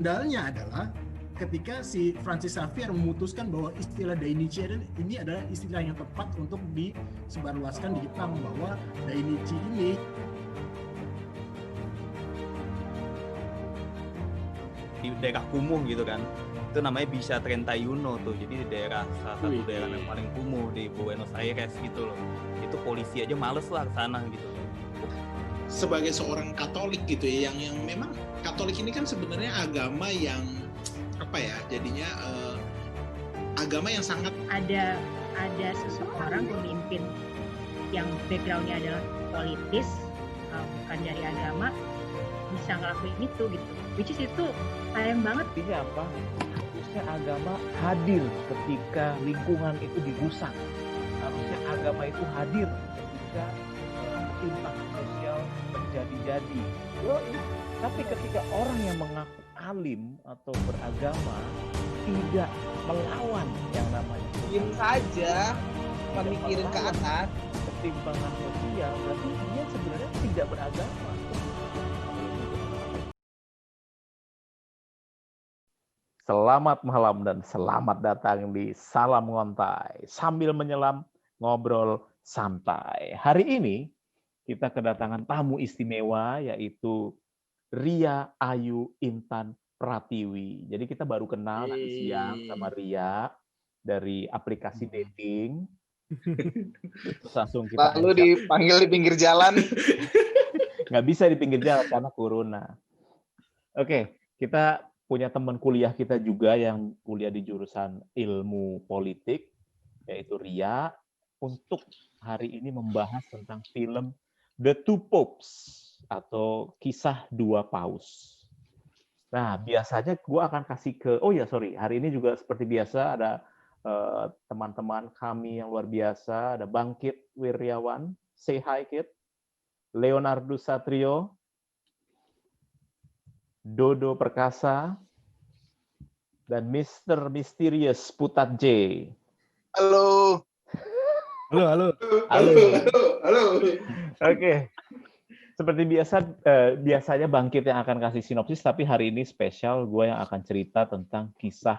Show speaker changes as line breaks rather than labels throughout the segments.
skandalnya adalah ketika si Francis Xavier memutuskan bahwa istilah Dainichi ini adalah istilah yang tepat untuk disebarluaskan di Jepang, bahwa Dainichi ini
di daerah kumuh gitu kan, itu namanya bisa Trentai Yuno tuh, jadi di daerah salah satu daerah yang paling kumuh di Buenos Aires gitu loh, itu polisi aja males lah ke sana gitu.
Sebagai seorang Katolik gitu ya, yang memang Katolik ini kan sebenarnya agama yang apa ya, jadinya agama yang sangat
ada seseorang pemimpin yang backgroundnya adalah politis, bukan dari agama, bisa ngelakuin itu gitu, which is itu sayang banget.
Artinya apa? Harusnya agama hadir ketika lingkungan itu dirusak. Harusnya agama itu hadir ketika ketimpangan sosial menjadi-jadi. Tapi ketika orang yang mengaku alim atau beragama tidak melawan yang namanya
diem saja, memikirin ke atas,
ketimpangan sosial, berarti dia sebenarnya tidak beragama. Selamat malam dan selamat datang di Salam Ngontai. Sambil menyelam, ngobrol santai. Hari ini kita kedatangan tamu istimewa, yaitu Ria Ayu Intan Pratiwi. Jadi kita baru kenal tadi siang sama Ria dari aplikasi dating. Terus langsung kita
lalu dipanggil di pinggir jalan.
Nggak bisa di pinggir jalan karena corona. Oke, kita punya teman kuliah kita juga yang kuliah di jurusan ilmu politik, yaitu Ria, untuk hari ini membahas tentang film The Two Popes atau Kisah Dua Paus. Nah, biasanya gue akan kasih ke, hari ini juga seperti biasa ada teman-teman kami yang luar biasa, ada Bang Kit Wiryawan, say hi Kit, Leonardo Satrio, Dodo Perkasa, dan Mr. Mysterious Putat J.
Halo.
Oke. Seperti biasa, biasanya Bangkit yang akan kasih sinopsis, tapi hari ini spesial gue yang akan cerita tentang kisah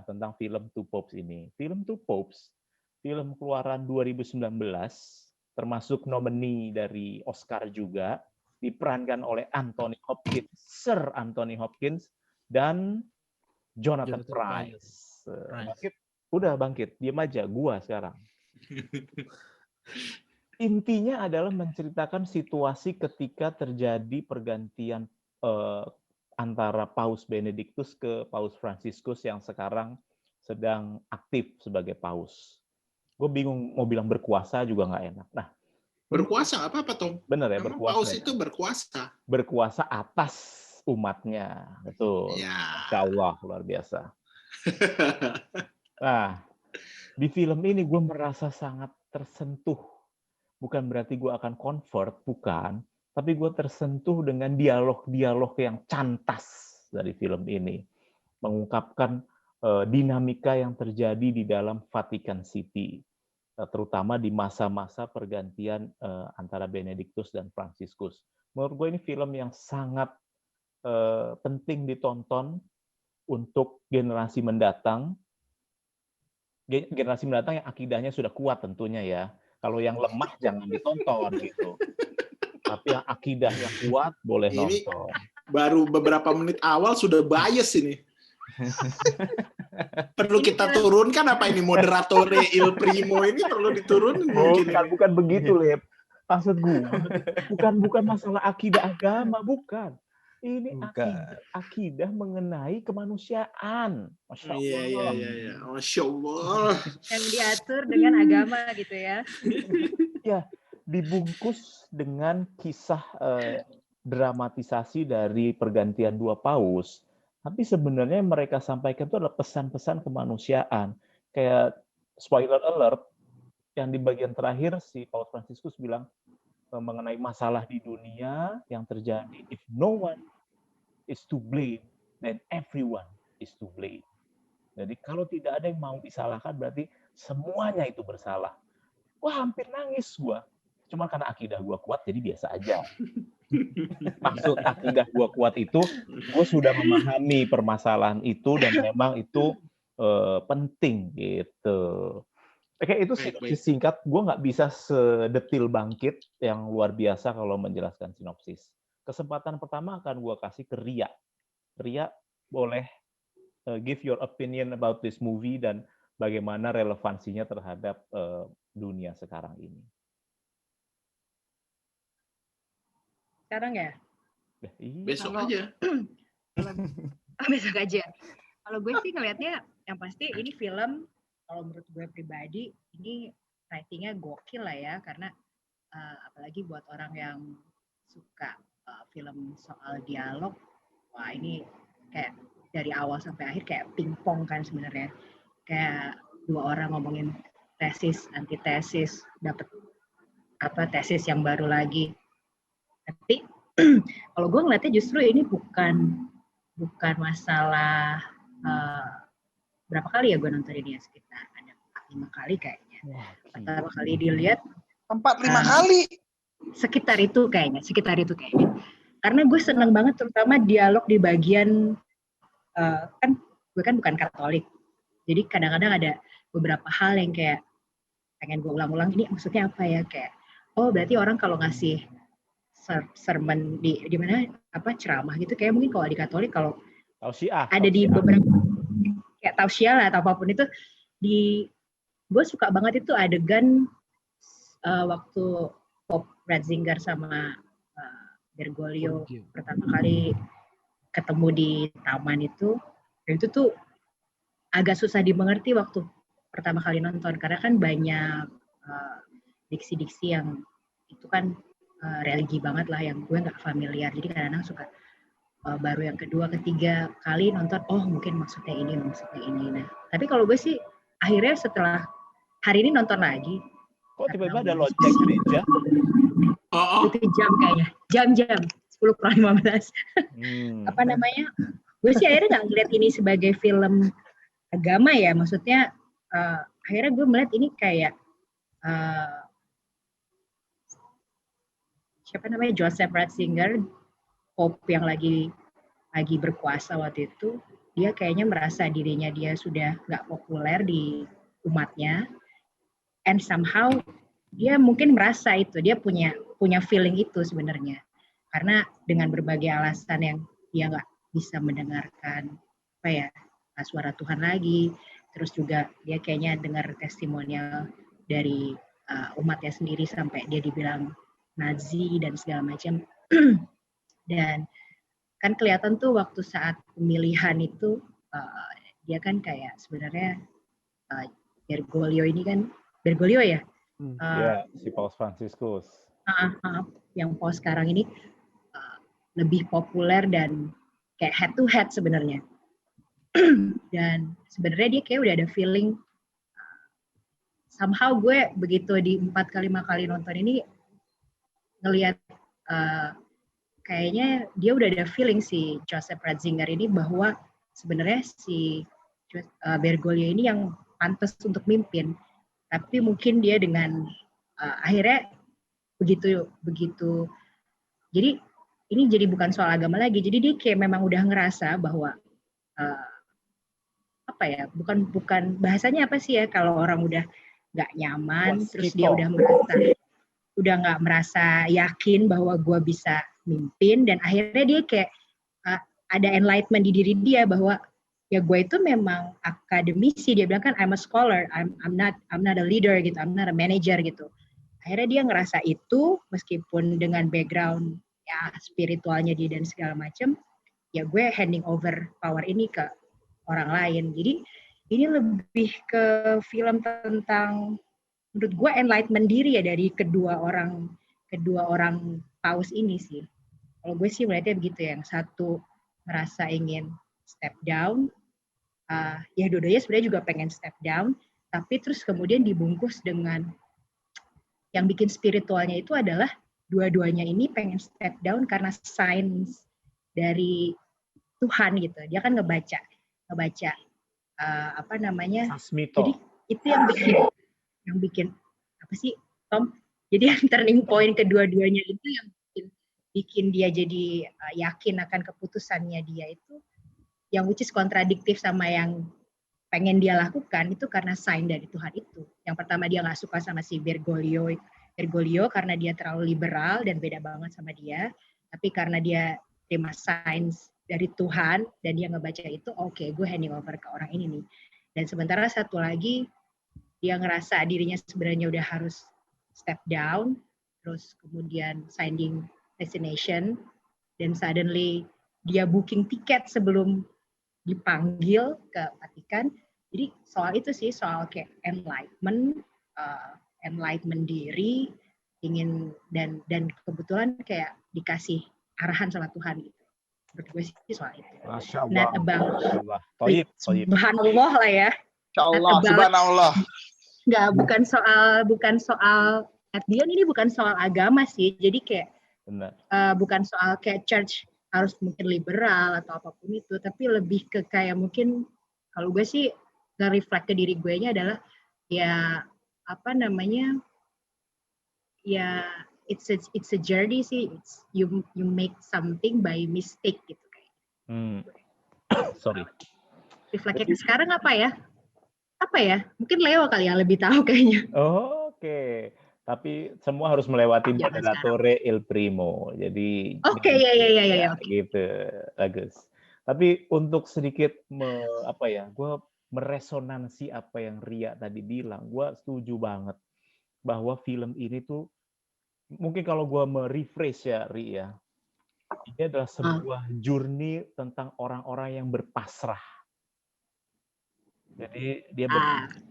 tentang film Two Popes ini. Film Two Popes, film keluaran 2019, termasuk nomini dari Oscar juga, diperankan oleh Anthony Hopkins, Sir Anthony Hopkins, dan Jonathan Pryce. Bangkit, diam aja, gua sekarang. Intinya adalah menceritakan situasi ketika terjadi pergantian antara Paus Benedictus ke Paus Franciscus yang sekarang sedang aktif sebagai paus. Gue bingung mau bilang berkuasa juga nggak enak. Nah,
berkuasa apa Tom?
Bener ya,
memang
berkuasa.
Paus itu berkuasa.
Berkuasa atas umatnya, betul.
Ya.
Insya Allah, luar biasa. Nah, di film ini gue merasa sangat tersentuh. Bukan berarti gue akan convert, bukan. Tapi gue tersentuh dengan dialog-dialog yang cantas dari film ini. Mengungkapkan dinamika yang terjadi di dalam Vatican City. Terutama di masa-masa pergantian antara Benedictus dan Franciscus. Menurut gue ini film yang sangat penting ditonton untuk generasi mendatang. Generasi mendatang yang akidahnya sudah kuat tentunya ya. Kalau yang lemah jangan ditonton gitu. Tapi yang akidah yang kuat boleh
ini
nonton.
Baru beberapa menit awal sudah bias ini. Perlu kita turunkan apa ini, moderatore Il Primo ini perlu diturunin mungkin.
Bukan begitu, Lep. Maksud gue bukan masalah akidah agama, bukan. Ini akidah mengenai kemanusiaan. Masya Allah.
Iya. Masya Allah.
Yang diatur dengan agama gitu ya.
Ya, dibungkus dengan kisah dramatisasi dari pergantian dua paus. Tapi sebenarnya yang mereka sampaikan itu adalah pesan-pesan kemanusiaan. Kayak spoiler alert, yang di bagian terakhir si Paus Franciscus bilang mengenai masalah di dunia yang terjadi. If no one is to blame, then everyone is to blame. Jadi kalau tidak ada yang mau disalahkan, berarti semuanya itu bersalah. Wah, hampir nangis gua. Cuma karena akidah gua kuat, jadi biasa aja. maksud akidah gue kuat itu, gue sudah memahami permasalahan itu dan memang itu penting gitu. Oke, itu sinopsis singkat. Gue nggak bisa sedetil Bangkit yang luar biasa kalau menjelaskan sinopsis. Kesempatan pertama akan gue kasih ke Ria. Ria, boleh give your opinion about this movie dan bagaimana relevansinya terhadap dunia sekarang ini.
Sekarang ya?
Besok
Kalau-
aja.
Besok aja. Kalau gue sih ngelihatnya yang pasti ini film, kalau menurut gue pribadi ini ratingnya gokil lah ya, karena apalagi buat orang yang suka film soal dialog, wah ini kayak dari awal sampai akhir kayak pingpong kan sebenarnya, kayak dua orang ngomongin tesis, antitesis, dapat tesis yang baru lagi. Tapi kalau gue ngeliatnya justru ini bukan masalah berapa kali ya gue nonton ini ya, sekitar ada 5 kali kayaknya. Pertama kali dilihat
4-5 kali.
sekitar itu kayaknya. Karena gue seneng banget terutama dialog di bagian kan gue kan bukan Katolik. Jadi kadang-kadang ada beberapa hal yang kayak pengen gue ulang-ulang, ini maksudnya apa ya, kayak oh berarti orang kalau ngasih sermon di mana ceramah gitu, kayak mungkin kalau di Katolik kalau ada di beberapa kayak tausiah lah atau apapun itu, gue suka banget itu adegan waktu Pope Ratzinger sama Bergoglio pertama kali ketemu di taman itu, dan itu tuh agak susah dimengerti waktu pertama kali nonton karena kan banyak diksi-diksi yang itu kan religi banget lah yang gue nggak familiar, jadi kadang-kadang suka baru yang kedua, ketiga kali nonton, oh mungkin maksudnya ini. Nah, tapi kalau gue sih akhirnya setelah hari ini nonton lagi.
Kok tiba-tiba ada lonceng gereja?
Itu jam kayaknya, jam 10:15. Apa namanya? Gue sih akhirnya nggak ngeliat ini sebagai film agama ya, maksudnya akhirnya gue melihat ini kayak siapa namanya, Joseph Ratzinger, Pope yang lagi berkuasa waktu itu, dia kayaknya merasa dirinya dia sudah nggak populer di umatnya, and somehow dia mungkin merasa itu, dia punya feeling itu sebenarnya, karena dengan berbagai alasan yang dia nggak bisa mendengarkan suara Tuhan lagi, terus juga dia kayaknya dengar testimonial dari umatnya sendiri sampai dia dibilang Nazi dan segala macam. Dan kan kelihatan tuh waktu saat pemilihan itu dia kan kayak sebenarnya Bergoglio ini kan, Bergoglio ya?
Ya, si Paus Franciscus.
Yang Paus sekarang ini lebih populer dan kayak head to head sebenarnya. Dan sebenarnya dia kayak udah ada feeling, somehow gue begitu di 4-5 kali nonton ini ngelihat kayaknya dia udah ada feeling si Joseph Ratzinger ini bahwa sebenarnya si Bergoglio ini yang pantas untuk mimpin, tapi mungkin dia dengan akhirnya begitu. Jadi ini jadi bukan soal agama lagi, jadi dia kayak memang udah ngerasa bahwa bukan bahasanya apa sih ya, kalau orang udah nggak nyaman, terus dia udah nggak merasa yakin bahwa gue bisa mimpin, dan akhirnya dia kayak ada enlightenment di diri dia bahwa ya gue itu memang akademisi, dia bilang kan I'm a scholar, I'm not a leader gitu, I'm not a manager gitu. Akhirnya dia ngerasa itu meskipun dengan background ya spiritualnya dia dan segala macam, ya gue handing over power ini ke orang lain. Jadi ini lebih ke film tentang, menurut gue, enlightenment diri ya dari kedua orang paus ini sih. Kalau gue sih melihatnya begitu, yang satu merasa ingin step down, ya dua-duanya sebenarnya juga pengen step down, tapi terus kemudian dibungkus dengan yang bikin spiritualnya itu adalah dua-duanya ini pengen step down karena signs dari Tuhan gitu. Dia kan ngebaca
Sasmito.
Jadi itu yang bikin apa sih, Tom? Jadi yang turning point kedua-duanya itu yang bikin bikin dia jadi yakin akan keputusannya dia itu, yang which is kontradiktif sama yang pengen dia lakukan, itu karena sign dari Tuhan itu. Yang pertama dia nggak suka sama si Bergoglio karena dia terlalu liberal dan beda banget sama dia. Tapi karena dia terima signs dari Tuhan dan dia ngebaca itu, oke, gue handing over ke orang ini nih. Dan sementara satu lagi, dia ngerasa dirinya sebenarnya udah harus step down, terus kemudian signing resignation, dan suddenly dia booking tiket sebelum dipanggil ke Vatikan. Jadi soal itu sih, soal kayak enlightenment diri, ingin dan kebetulan kayak dikasih arahan sama Tuhan gitu. Menurut gue sih soal itu.
Masya
Not about
Toyib.
subhanallah lah ya.
Insyaallah, subhanallah.
Nggak, bukan soal at the end ini bukan soal agama sih. Jadi kayak
Benar.
bukan soal kayak church harus mungkin liberal atau apapun itu, tapi lebih ke kayak mungkin kalau gue sih nge-reflect ke diri gue nya adalah ya apa namanya, ya it's a journey sih. It's you make something by mistake gitu kayak.
Sorry.
Refleksnya sekarang apa ya? Mungkin Leo kali yang lebih tahu kayaknya.
Oke. Tapi semua harus melewati moderatore il primo. Jadi
Oke, ya.
Gitu. Bagus. Tapi untuk sedikit gue meresonansi apa yang Ria tadi bilang, gue setuju banget bahwa film ini tuh mungkin kalau gue merephrase ya, Ria, ini adalah sebuah journey tentang orang-orang yang berpasrah. Jadi dia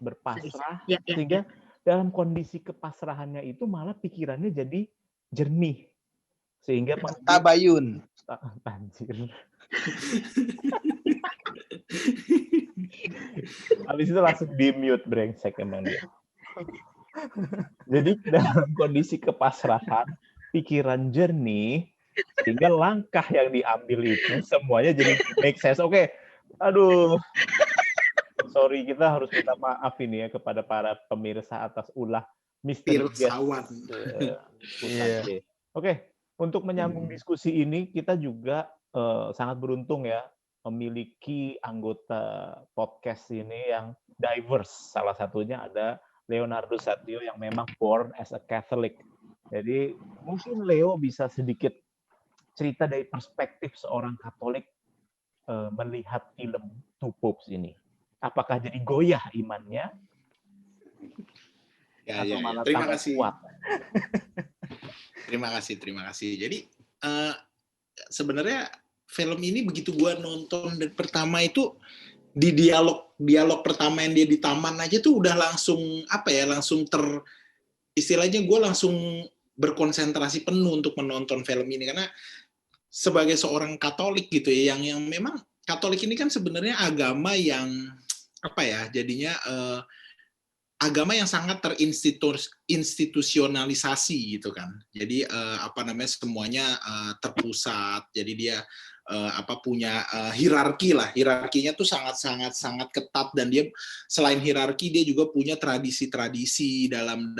berpasrah, sehingga dalam kondisi kepasrahannya itu malah pikirannya jadi jernih, sehingga
tabayun.
Anjir. Habis itu langsung di-mute brengsek emang dia. Jadi dalam kondisi kepasrahan, pikiran jernih, sehingga langkah yang diambil itu semuanya jadi make sense. Oke. Aduh. Sorry, kita harus minta maaf ini ya kepada para pemirsa atas ulah misteri. Oke, untuk menyambung diskusi ini, kita juga sangat beruntung ya memiliki anggota podcast ini yang diverse. Salah satunya ada Leonardo Satrio yang memang born as a Catholic. Jadi mungkin Leo bisa sedikit cerita dari perspektif seorang Katolik melihat film Two Popes ini. Apakah jadi goyah imannya?
Ya. Terima kasih. Kuat? Terima kasih. Jadi sebenarnya film ini begitu gua nonton dan pertama itu di dialog pertama yang dia di taman aja tuh udah langsung istilahnya gue langsung berkonsentrasi penuh untuk menonton film ini, karena sebagai seorang Katolik gitu ya, yang memang Katolik ini kan sebenarnya agama yang jadinya agama yang sangat terinstitusionalisasi gitu kan. Jadi semuanya terpusat. Jadi dia punya hierarki lah. Hierarkinya tuh sangat ketat, dan dia selain hierarki dia juga punya tradisi-tradisi dalam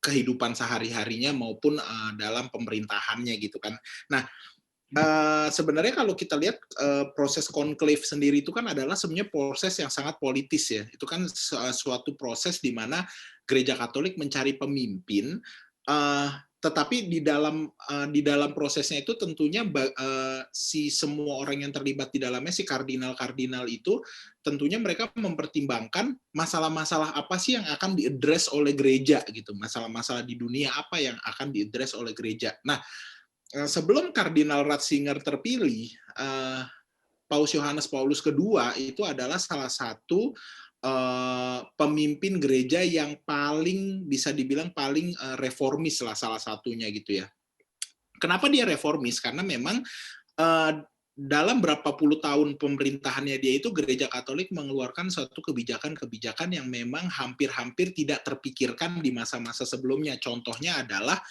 kehidupan sehari-harinya maupun dalam pemerintahannya gitu kan. Nah, sebenarnya kalau kita lihat proses konklave sendiri itu kan adalah sebenarnya proses yang sangat politis ya. Itu kan suatu proses di mana Gereja Katolik mencari pemimpin, tetapi di dalam prosesnya itu tentunya si semua orang yang terlibat di dalamnya, si kardinal-kardinal itu tentunya mereka mempertimbangkan masalah-masalah apa sih yang akan diadres oleh gereja gitu. Masalah-masalah di dunia apa yang akan diadres oleh gereja. Nah, sebelum Kardinal Ratzinger terpilih, Paus Yohanes Paulus II itu adalah salah satu pemimpin gereja yang paling bisa dibilang paling reformis lah, salah satunya gitu ya. Kenapa dia reformis? Karena memang dalam berapa puluh tahun pemerintahannya dia itu, Gereja Katolik mengeluarkan suatu kebijakan-kebijakan yang memang hampir-hampir tidak terpikirkan di masa-masa sebelumnya. Contohnya adalah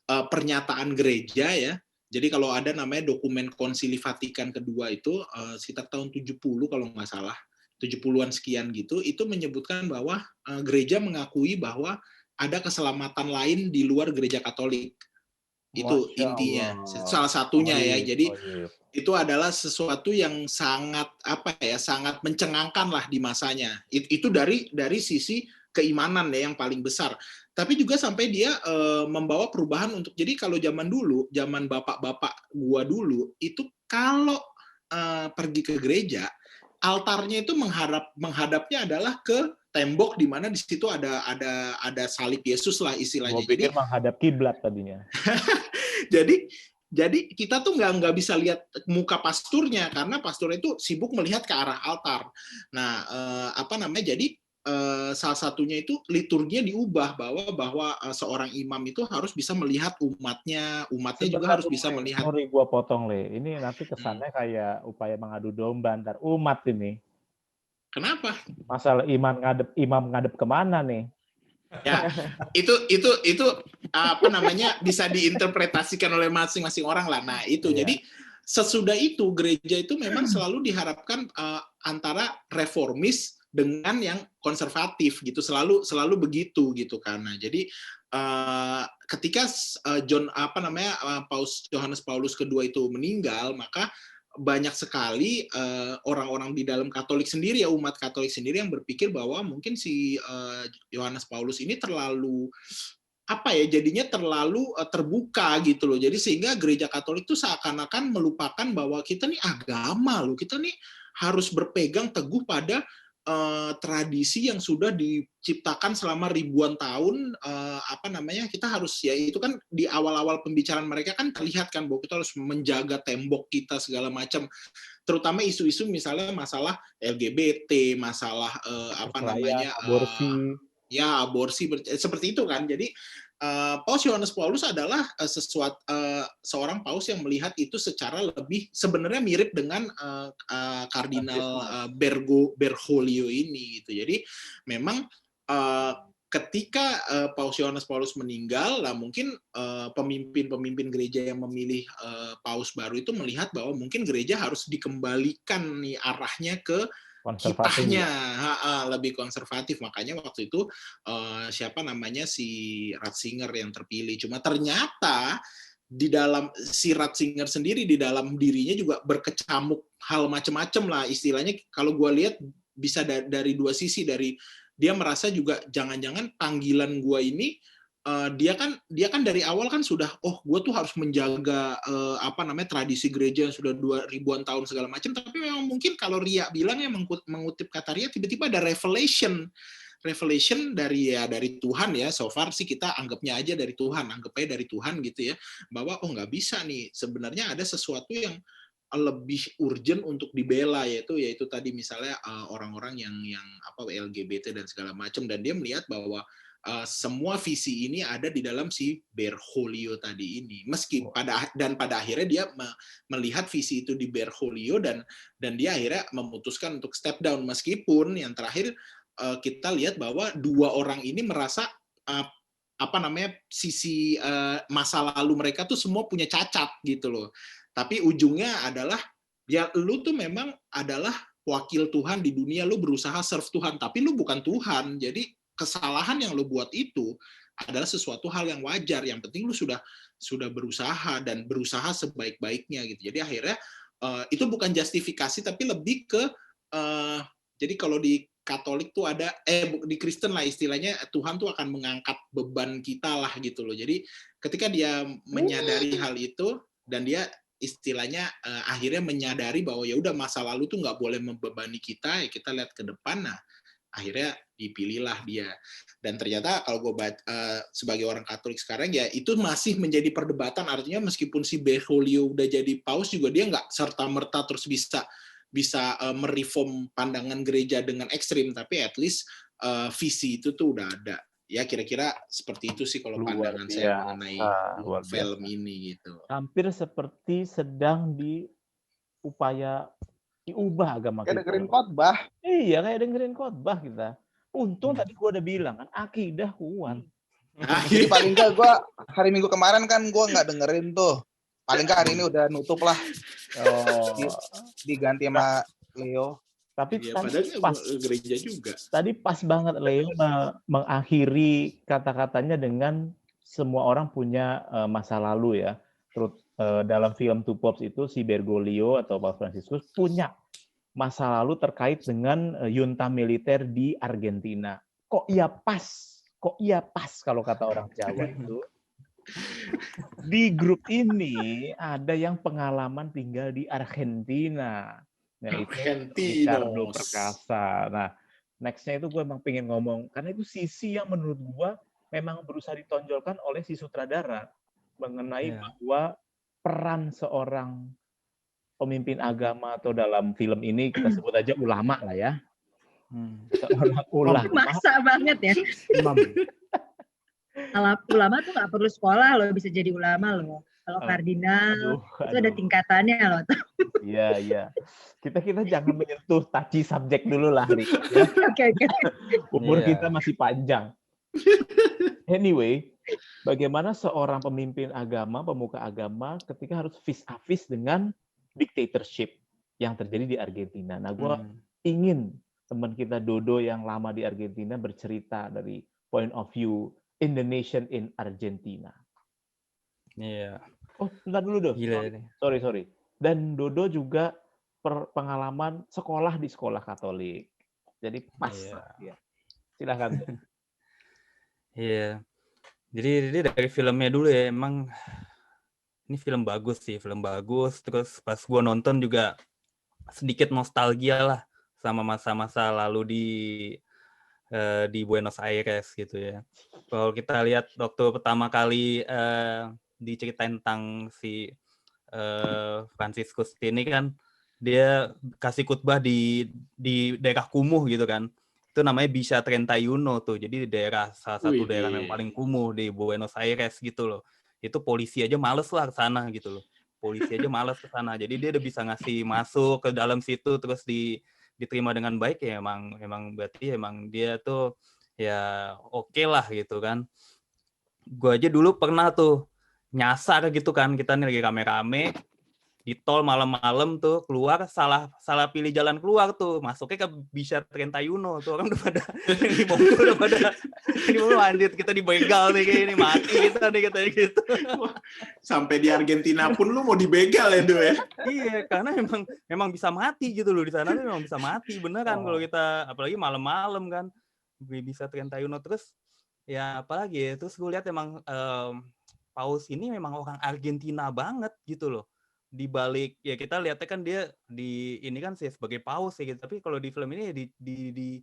pernyataan gereja ya. Jadi kalau ada namanya dokumen Konsili Vatikan kedua itu sekitar tahun 70 kalau nggak salah, 70-an sekian gitu, itu menyebutkan bahwa gereja mengakui bahwa ada keselamatan lain di luar gereja Katolik. Itu
Masya
intinya,
Allah.
salah satunya ya.
Goib,
Jadi
goib.
itu adalah sesuatu yang sangat sangat mencengangkan lah di masanya. Itu dari sisi keimanan ya yang paling besar. Tapi juga sampai dia membawa perubahan untuk, jadi kalau zaman dulu, zaman bapak-bapak gua dulu itu kalau pergi ke gereja, altarnya itu menghadapnya adalah ke tembok di mana di situ ada salib Yesus lah istilahnya.
Gue pikir menghadap kiblat tadinya.
Jadi kita tuh nggak bisa lihat muka pasturnya karena pasturnya itu sibuk melihat ke arah altar. Nah, jadi salah satunya itu liturginya diubah bahwa seorang imam itu harus bisa melihat umatnya juga harus bisa melihat.
Sorry gue potong, Le. Ini nanti kesannya kayak upaya mengadu domba antar umat ini.
Kenapa?
Masalah imam ngadep kemana nih?
Ya, itu bisa diinterpretasikan oleh masing-masing orang lah. Nah, itu.
Iya.
Jadi sesudah itu gereja itu memang selalu diharapkan antara reformis dengan yang konservatif gitu, selalu begitu gitu kan. Nah, jadi ketika Paus Yohanes Paulus II itu meninggal, maka banyak sekali orang-orang di dalam Katolik sendiri ya, umat Katolik sendiri yang berpikir bahwa mungkin si Yohanes Paulus ini terlalu jadinya terlalu terbuka gitu loh. Jadi sehingga gereja Katolik itu seakan-akan melupakan bahwa kita nih agama loh, kita nih harus berpegang teguh pada tradisi yang sudah diciptakan selama ribuan tahun. Kita harus, ya itu kan di awal-awal pembicaraan mereka kan terlihat kan bahwa kita harus menjaga tembok kita segala macam, terutama isu-isu misalnya masalah LGBT, masalah
aborsi.
Aborsi seperti itu kan. Jadi Paus Yohanes Paulus adalah seorang paus yang melihat itu secara lebih sebenarnya mirip dengan Kardinal Bergoglio ini gitu. Jadi memang ketika Paus Yohanes Paulus meninggal, lah mungkin pemimpin-pemimpin gereja yang memilih paus baru itu melihat bahwa mungkin gereja harus dikembalikan nih arahnya ke kitahnya, lebih konservatif. Makanya waktu itu si Ratzinger yang terpilih. Cuma ternyata di dalam si Ratzinger sendiri, di dalam dirinya juga berkecamuk hal macam-macam lah istilahnya. Kalau gue lihat bisa dari dua sisi. Dari dia merasa juga jangan-jangan panggilan gue ini dia kan dari awal kan sudah gue tuh harus menjaga tradisi gereja yang sudah 2000-an tahun segala macam, tapi memang mungkin kalau Ria bilang ya, mengutip kata Ria, tiba-tiba ada revelation dari Tuhan ya. So far sih kita anggapnya aja dari Tuhan, gitu ya, bahwa nggak bisa nih, sebenarnya ada sesuatu yang lebih urgent untuk dibela, yaitu tadi misalnya orang-orang yang LGBT dan segala macam. Dan dia melihat bahwa semua visi ini ada di dalam si Bergoglio tadi ini. Pada akhirnya dia melihat visi itu di Bergoglio, dan dia akhirnya memutuskan untuk step down, meskipun yang terakhir kita lihat bahwa dua orang ini merasa sisi masa lalu mereka tuh semua punya cacat gitu loh. Tapi ujungnya adalah ya lu tuh memang adalah wakil Tuhan di dunia, lu berusaha serve Tuhan, tapi lu bukan Tuhan. Jadi kesalahan yang lo buat itu adalah sesuatu hal yang wajar. Yang penting lo sudah berusaha dan berusaha sebaik-baiknya gitu. Jadi akhirnya itu bukan justifikasi, tapi lebih ke jadi kalau di Katolik tuh ada di Kristen lah istilahnya, Tuhan tuh akan mengangkat beban kita lah gitu loh. Jadi ketika dia menyadari hal itu, dan dia istilahnya akhirnya menyadari bahwa ya udah, masa lalu tuh nggak boleh membebani kita, ya kita lihat ke depan. Nah, akhirnya dipilihlah dia. Dan ternyata kalau gue sebagai orang Katolik sekarang, ya itu masih menjadi perdebatan. Artinya meskipun si Bergoglio udah jadi paus juga, dia nggak serta-merta terus bisa mereform pandangan gereja dengan ekstrim, tapi at least visi itu tuh udah ada. Ya kira-kira seperti itu sih kalau pandangan saya mengenai film ini gitu.
Hampir seperti sedang diupaya diubah agama
kayak
kita.
Dengerin khotbah.
Iya, kayak dengerin khotbah kita. Untung tadi gue udah bilang kan, akidah kuat.
Jadi paling nggak gue hari Minggu kemarin kan gue nggak dengerin tuh. Paling nggak hari ini udah nutup lah. Diganti sama Leo.
Tapi
ya,
tadi
pas gereja juga.
Tadi pas banget Leo mengakhiri kata-katanya dengan semua orang punya masa lalu ya. Terus dalam film Two Popes itu si Bergoglio atau Paus Franciscus punya masa lalu terkait dengan junta militer di Argentina. Kok iya pas kalau kata orang Jawa itu. Di grup ini ada yang pengalaman tinggal di Argentina, yaitu Ricardo
Argentinos.
Perkasa. Nah, next-nya itu gue emang pengen ngomong, karena itu sisi yang menurut gue memang berusaha ditonjolkan oleh si sutradara mengenai bahwa peran seorang pemimpin agama atau dalam film ini kita sebut aja ulama lah ya. Seorang ulama.
Masa banget ya. Ulama tuh nggak perlu sekolah loh, bisa jadi ulama loh. Kalau kardinal itu ada tingkatannya loh.
Iya. Kita jangan menyentuh touchy subjek dulu lah, Rik. Ya.
Oke.
Umur kita masih panjang. Anyway, bagaimana seorang pemimpin agama, pemuka agama ketika harus face-to-face dengan dictatorship yang terjadi di Argentina. Nah, gue ingin teman kita Dodo yang lama di Argentina bercerita dari point of view Indonesian in Argentina.
Iya.
Oh, bentar dulu dong. Sorry. Dan Dodo juga pengalaman sekolah di sekolah Katolik. Jadi pas. Ya. Silakan.
Iya. Jadi dari filmnya dulu ya, emang ini film bagus sih, film bagus. Terus pas gua nonton juga sedikit nostalgia lah sama masa-masa lalu di Buenos Aires gitu ya. Kalau kita lihat waktu pertama kali diceritain tentang si Franciscus ini kan, dia kasih khutbah di daerah kumuh gitu kan. Itu namanya Villa 31 tuh. Jadi di salah satu daerah yang paling kumuh di Buenos Aires gitu loh. Itu polisi aja males lah ke sana gitu loh. Polisi aja males ke sana. Jadi dia udah bisa ngasih masuk ke dalam situ terus diterima dengan baik ya, emang berarti emang dia tuh ya oke lah gitu kan. Gue aja dulu pernah tuh nyasar gitu kan, kita nih lagi rame-rame di tol malam-malam tuh keluar, salah pilih jalan keluar tuh, masuknya ke Villa 31 tuh, orang udah pada di mobil udah pada ini mau lanjut, kita dibegal nih kayak ini, mati kita nih katanya gitu.
Sampai di Argentina pun lu mau dibegal ya, Do ya?
Iya, karena memang bisa mati gitu loh di sana tuh, memang bisa mati beneran kalau kita, apalagi malam-malam kan, bisa 31 terus ya apalagi ya, terus gue lihat emang Paus ini memang orang Argentina banget gitu loh. Di balik ya kita lihatnya kan dia di ini kan sih sebagai paus ya gitu. Tapi kalau di film ini di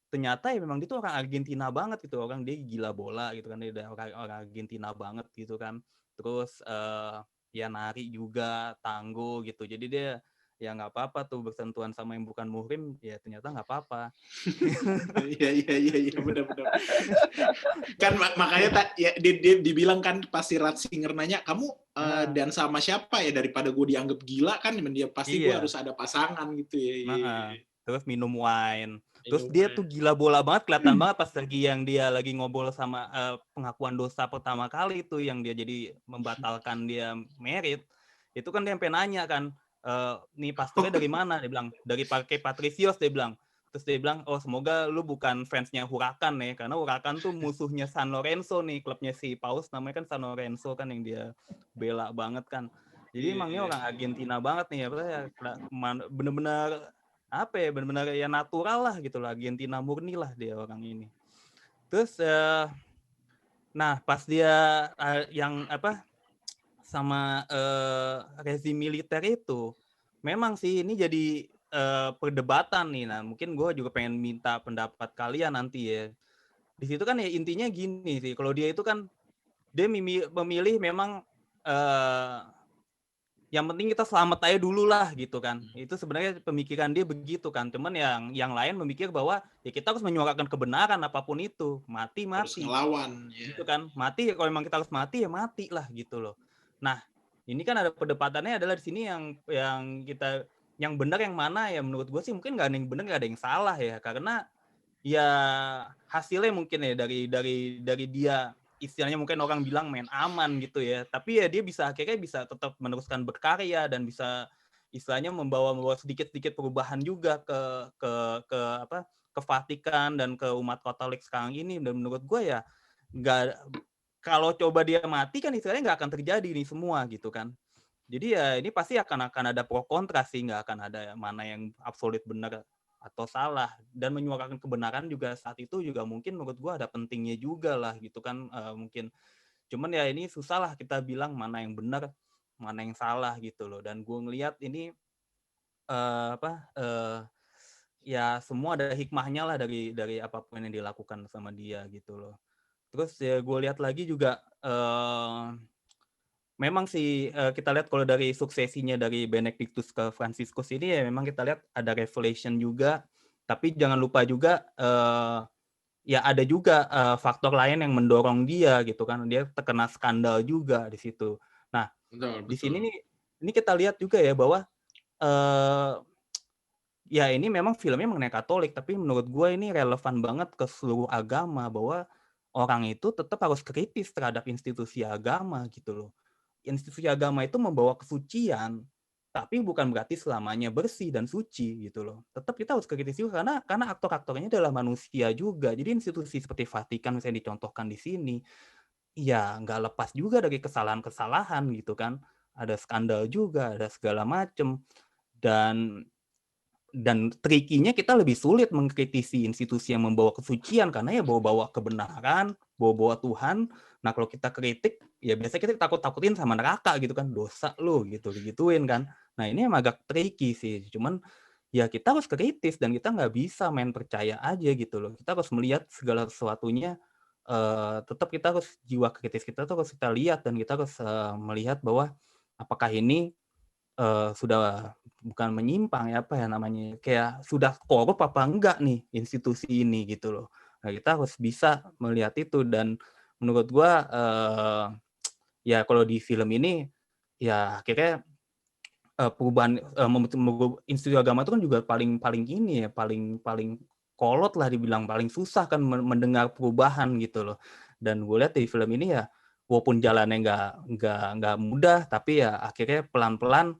ternyata ya memang dia tuh orang Argentina banget gitu. Orang dia gila bola gitu kan, dia orang Argentina banget gitu kan. Terus ya nari juga, tango gitu. Jadi dia ya nggak apa-apa tuh bersentuhan sama yang bukan muhrim, ya ternyata nggak apa-apa.
Iya benar-benar. Kan makanya ya, dia dibilang kan pasti Ratzinger nanya, kamu dan sama siapa ya, daripada gue dianggap gila kan, dia pasti gue harus ada pasangan gitu ya.
Terus minum wine. Terus dia tuh gila bola banget, kelihatan banget pas yang dia lagi ngobrol sama pengakuan dosa pertama kali itu yang dia jadi membatalkan dia merit. Itu kan dia sampai nanya kan, nih pastornya dari mana? Dia bilang dari Parque Patricios, dia bilang. Terus dia bilang, oh semoga lu bukan fansnya Huracan ya, karena Huracan tuh musuhnya San Lorenzo nih, klubnya si Paus namanya kan San Lorenzo kan, yang dia bela banget kan. Jadi emangnya orang Argentina banget nih ya, bener-bener apa ya, bener-bener ya natural lah gitu lah, Argentina murni lah dia orang ini. Terus nah pas dia yang apa sama rezim militer itu, memang sih ini jadi perdebatan nih. Nah mungkin gue juga pengen minta pendapat kalian nanti ya. Di situ kan ya intinya gini sih, kalau dia itu kan dia memilih memang yang penting kita selamat aja dulu lah gitu kan. Itu sebenarnya pemikiran dia begitu kan. Cuman yang lain memikir bahwa ya kita harus menyuarakan kebenaran apapun itu. Mati.
Harus ngelawan.
Gitu kan. Mati, kalau memang kita harus mati ya mati lah gitu loh. Nah, ini kan ada perdebatannya adalah di sini yang benar yang mana ya, menurut gue sih mungkin nggak ada yang benar, nggak ada yang salah ya. Karena ya hasilnya mungkin ya dari dia, istilahnya mungkin orang bilang main aman gitu ya, tapi ya dia akhirnya bisa tetap meneruskan berkarya dan bisa istilahnya membawa sedikit perubahan juga ke Vatikan dan ke umat Katolik sekarang ini. Dan menurut gue ya kalau coba dia mati kan istilahnya nggak akan terjadi ini semua gitu kan. Jadi ya ini pasti akan ada pro kontra sih, nggak akan ada mana yang absolut benar atau salah. Dan menyuarakan kebenaran juga saat itu juga mungkin menurut gua ada pentingnya juga lah gitu kan, mungkin. Cuman ya ini susah lah kita bilang mana yang benar, mana yang salah gitu loh. Dan gua ngelihat ini ya semua ada hikmahnya lah dari apapun yang dilakukan sama dia gitu loh. Terus ya gue lihat lagi juga memang sih kita lihat kalau dari suksesinya dari Benedictus ke Franciscus ini ya memang kita lihat ada revelation juga, tapi jangan lupa juga ya ada juga faktor lain yang mendorong dia gitu kan, dia terkena skandal juga di situ. Nah,
Betul,
di
betul.
sini nih ini kita lihat juga ya bahwa ya ini memang filmnya mengenai Katolik, tapi menurut gue ini relevan banget ke seluruh agama bahwa orang itu tetap harus kritis terhadap institusi agama gitu loh. Institusi agama itu membawa kesucian, tapi bukan berarti selamanya bersih dan suci gitu loh. Tetap kita harus kritis juga karena aktor-aktornya adalah manusia juga. Jadi institusi seperti Vatikan misalnya dicontohkan di sini, ya nggak lepas juga dari kesalahan-kesalahan gitu kan. Ada skandal juga, ada segala macem. Dan trikinya kita lebih sulit mengkritisi institusi yang membawa kesucian karena ya bawa-bawa kebenaran, bawa-bawa Tuhan. Nah kalau kita kritik, ya biasanya kita takut-takutin sama neraka gitu kan, dosa lo gitu, digituin kan. Nah ini emang agak tricky sih, cuman ya kita harus kritis dan kita nggak bisa main percaya aja gitu loh. Kita harus melihat segala sesuatunya, tetap kita harus jiwa kritis kita tuh harus kita lihat dan kita harus melihat bahwa apakah ini sudah bukan menyimpang ya apa ya namanya kayak sudah korup apa enggak nih institusi ini gitu loh. Nah kita harus bisa melihat itu dan menurut gua ya kalau di film ini ya akhirnya perubahan institusi agama itu kan juga paling gini ya paling kolot lah dibilang paling susah kan mendengar perubahan gitu loh. Dan gue lihat di film ini ya walaupun jalannya nggak mudah tapi ya akhirnya pelan-pelan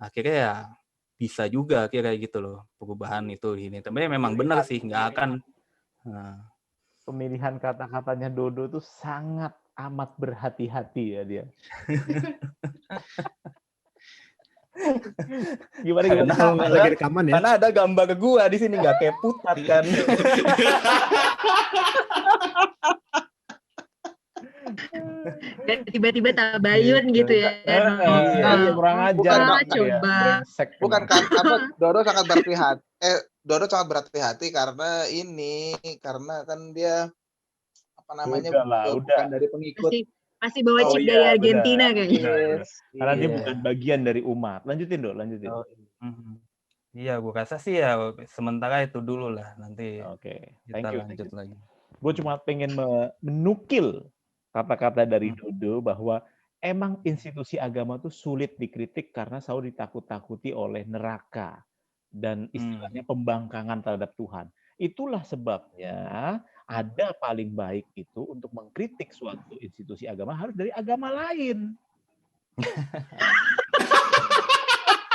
akhirnya ya bisa juga akhirnya gitu loh perubahan itu ini. Tapi memang benar sih nggak akan.
Pemilihan kata-katanya Dodo tuh sangat amat berhati-hati ya dia. Gimana?
Kalau nggak lagi rekaman ya.
Karena ada gambar gua di sini nggak kayak putat kan.
Dan tiba-tiba tabayun gitu ya.
Iya, kurang ajar.
Coba.
Bukan kan apa Dodo sangat berhati-hati. Dodo sangat berhati-hati karena kan dia apa namanya bukan dari pengikut.
Masih bawa chip dari Argentina kayaknya.
Karena dia bukan bagian dari umat. Lanjutin.
Iya, gue rasa sih ya sementara itu dulu lah nanti.
Oke,
kita lanjut lagi.
Gue cuma pengen menukil kata-kata dari Dodo bahwa emang institusi agama tuh sulit dikritik karena selalu ditakut-takuti oleh neraka dan istilahnya pembangkangan terhadap Tuhan. Itulah sebabnya ada paling baik itu untuk mengkritik suatu institusi agama harus dari agama lain.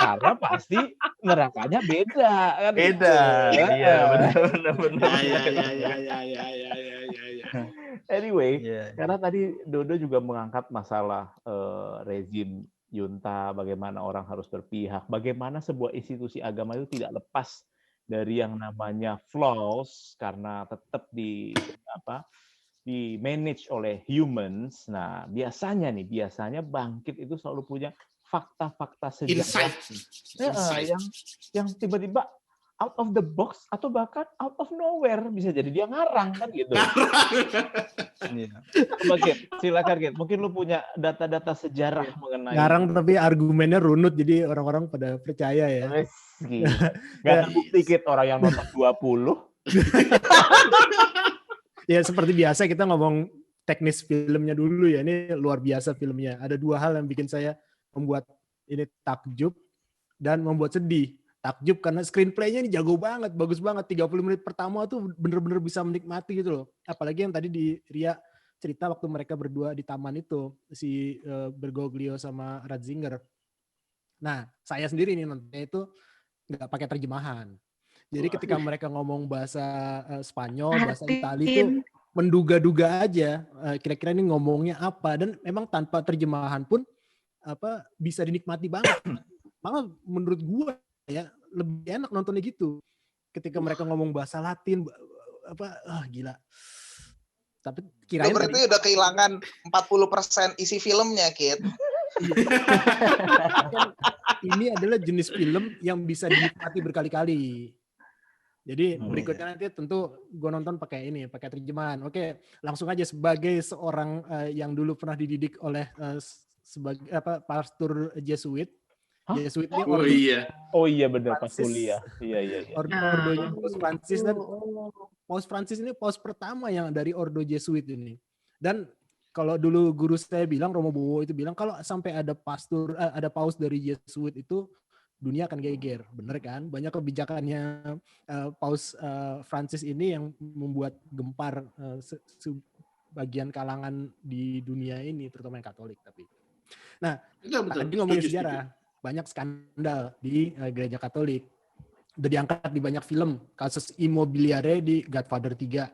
Karena pasti nerakanya beda kan.
Beda. Iya, benar.
Anyway, karena tadi Dodo juga mengangkat masalah rezim junta, bagaimana orang harus berpihak, bagaimana sebuah institusi agama itu tidak lepas dari yang namanya flaws karena tetap di manage oleh humans. Nah, biasanya bangkit itu selalu punya fakta-fakta sejarah yang tiba-tiba out of the box atau bahkan out of nowhere, bisa jadi dia ngarang kan gitu. Silakan Kit. Mungkin lu punya data-data sejarah mengenai
ngarang tapi argumennya runut jadi orang-orang pada percaya ya.
Gak terbukti Kit, orang yang nonton 20.
Ya seperti biasa kita ngomong teknis filmnya dulu ya. Ini luar biasa filmnya. Ada dua hal yang bikin saya membuat ini takjub dan membuat sedih. Takjub karena screenplay-nya ini jago banget, bagus banget. 30 menit pertama tuh bener-bener bisa menikmati gitu loh. Apalagi yang tadi di Ria cerita waktu mereka berdua di taman itu, si Bergoglio sama Ratzinger. Nah, saya sendiri nih nontonnya itu nggak pakai terjemahan. Jadi ketika mereka ngomong bahasa Spanyol, bahasa Itali itu menduga-duga aja kira-kira ini ngomongnya apa, dan memang tanpa terjemahan pun bisa dinikmati banget. Malah menurut gue ya lebih enak nontonnya gitu. Ketika mereka ngomong bahasa Latin gila. Tapi kirain
berarti udah kehilangan 40% isi filmnya, Kit.
Ini adalah jenis film yang bisa dinikmati berkali-kali. Jadi berikutnya nanti tentu gue nonton pakai terjemahan. Oke, langsung aja sebagai seorang yang dulu pernah dididik oleh sebagai pastor Jesuit. Jesuit ini
Oh iya benar, pas kuliah. Iya.
Ordonya Paus Francis, dan Paus Francis ini paus pertama yang dari Ordo Jesuit ini. Dan kalau dulu guru saya bilang, Romo Bowo itu bilang kalau sampai ada paus dari Jesuit itu dunia akan geger, bener kan? Banyak kebijakannya Paus Francis ini yang membuat gempar sebagian kalangan di dunia ini, terutama yang Katolik. Nah, tadi ngomongin sejarah, banyak skandal di gereja Katolik. Udah diangkat di banyak film, kasus Immobiliare di Godfather 3.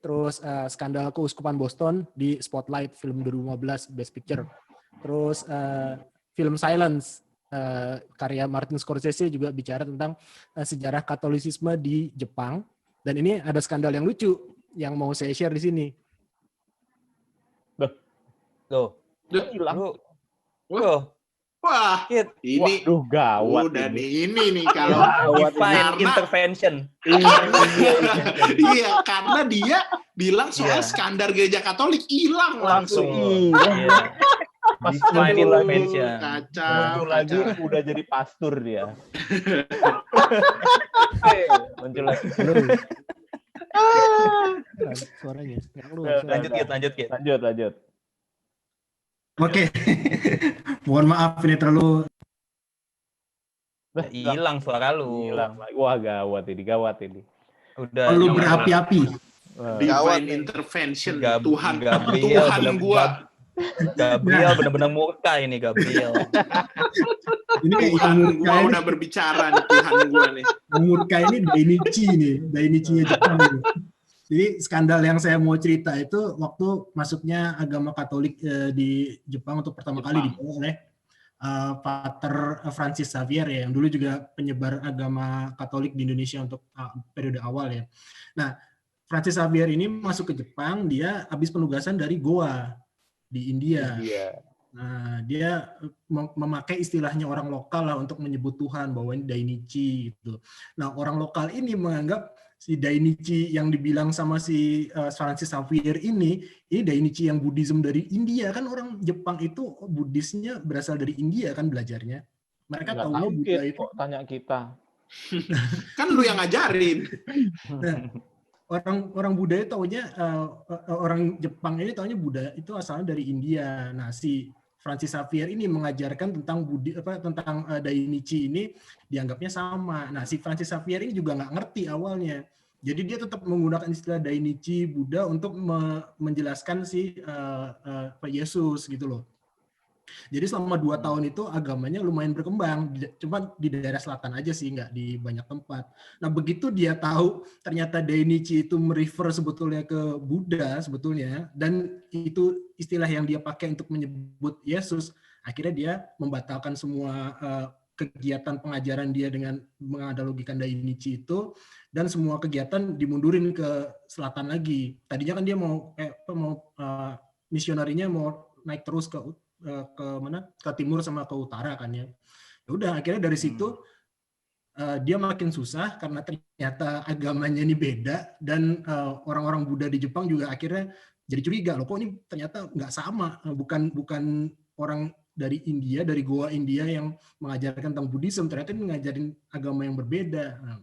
Terus skandal keuskupan Boston di Spotlight, film 2015 Best Picture. Terus film Silence, karya Martin Scorsese juga bicara tentang sejarah Katolisisme di Jepang, dan ini ada skandal yang lucu yang mau saya share di sini.
Wah, ini
gawat.
Udah ini nih kalau
divine intervention.
Iya, karena dia bilang soal skandal gereja Katolik hilang langsung.
Divine intervention.
Kacau.
Lagi udah jadi pastor dia. Muncul lagi.
Suaranya.
Lanjut.
Oke. Mohon maaf ini terlalu
hilang suara lu.
Hilang. Wah, gawat ini.
Udah
perlu berapi-api.
Divine intervention. Tuhan gua.
Gabriel benar-benar murka ini, Gabriel.
Ini Tuhan gua udah berbicara nih, Tuhan gua nih.
Murka ini Dainichi-nya Jepang nih. Jadi skandal yang saya mau cerita itu waktu masuknya agama Katolik di Jepang untuk pertama kali dibawa oleh Pater Francis Xavier ya, yang dulu juga penyebar agama Katolik di Indonesia untuk periode awal ya. Nah, Francis Xavier ini masuk ke Jepang, dia habis penugasan dari Goa di India. Nah, dia memakai istilahnya orang lokal lah untuk menyebut Tuhan, bahwa ini Dainichi gitu. Nah, orang lokal ini menganggap si Dainichi yang dibilang sama si Francis Xavier ini Dainichi yang Buddhism dari India. Kan orang Jepang itu Buddhisnya berasal dari India kan belajarnya. Mereka tahunya Buddha itu.
Kok tanya kita?
Kan lu yang ngajarin.
Nah, orang Buddha itu taunya orang Jepang ini taunya Buddha itu asalnya dari India. Nah, si Francis Xavier ini mengajarkan tentang tentang Dainichi ini dianggapnya sama. Nah, si Francis Xavier ini juga nggak ngerti awalnya. Jadi dia tetap menggunakan istilah Dainichi Buddha untuk menjelaskan si Yesus gitu loh. Jadi selama 2 tahun itu agamanya lumayan berkembang, cuma di daerah selatan aja sih, nggak di banyak tempat. Nah, begitu dia tahu ternyata Dainichi itu merefer sebetulnya ke Buddha sebetulnya, dan itu istilah yang dia pakai untuk menyebut Yesus, akhirnya dia membatalkan semua kegiatan pengajaran dia dengan menganalogikan Dainichi itu, dan semua kegiatan dimundurin ke selatan lagi. Tadinya kan dia mau misionarinya mau naik terus ke mana, ke timur sama ke utara kan ya. Udah akhirnya dari situ dia makin susah karena ternyata agamanya ini beda, dan orang-orang Buddha di Jepang juga akhirnya jadi curiga loh, kok ini ternyata nggak sama, bukan orang dari India, dari Goa India yang mengajarkan tentang Buddhism, ternyata ini ngajarin agama yang berbeda. Nah,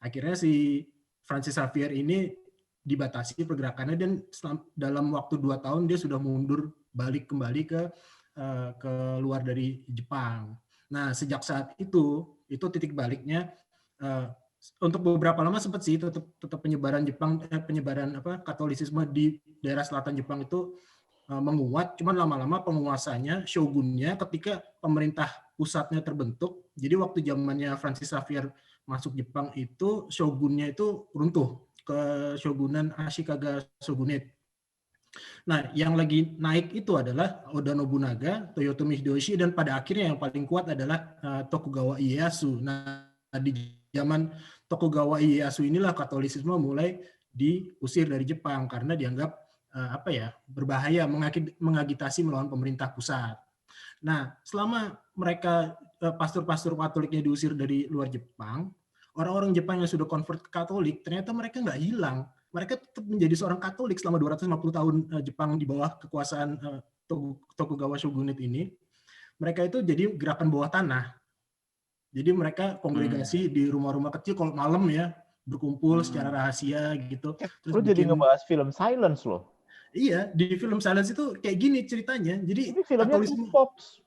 akhirnya si Francis Xavier ini dibatasi pergerakannya, dan dalam waktu 2 tahun dia sudah mundur balik kembali ke luar dari Jepang. Nah, sejak saat itu titik baliknya, untuk beberapa lama sempat sih tetap penyebaran Katolisisme di daerah selatan Jepang itu menguat, cuman lama-lama penguasanya, shogunnya, ketika pemerintah pusatnya terbentuk, jadi waktu zamannya Francis Xavier masuk Jepang itu shogunnya itu runtuh Shogunan Ashikaga Shogunate. Nah, yang lagi naik itu adalah Oda Nobunaga, Toyotomi Hideyoshi, dan pada akhirnya yang paling kuat adalah Tokugawa Ieyasu. Nah, di zaman Tokugawa Ieyasu inilah Katolisisme mulai diusir dari Jepang karena dianggap berbahaya, mengagitasi melawan pemerintah pusat. Nah, selama mereka pastor-pastor Katoliknya diusir dari luar Jepang, orang-orang Jepang yang sudah convert ke Katolik, ternyata mereka nggak hilang. Mereka tetap menjadi seorang Katolik selama 250 tahun Jepang di bawah kekuasaan Tokugawa Shogunate ini. Mereka itu jadi gerakan bawah tanah. Jadi mereka kongregasi di rumah-rumah kecil kalau malam ya, berkumpul secara rahasia gitu.
Terus jadi ngebahas film Silence loh.
Iya, di film Silence itu kayak gini ceritanya. Jadi
ini filmnya
Katolisme
Pops.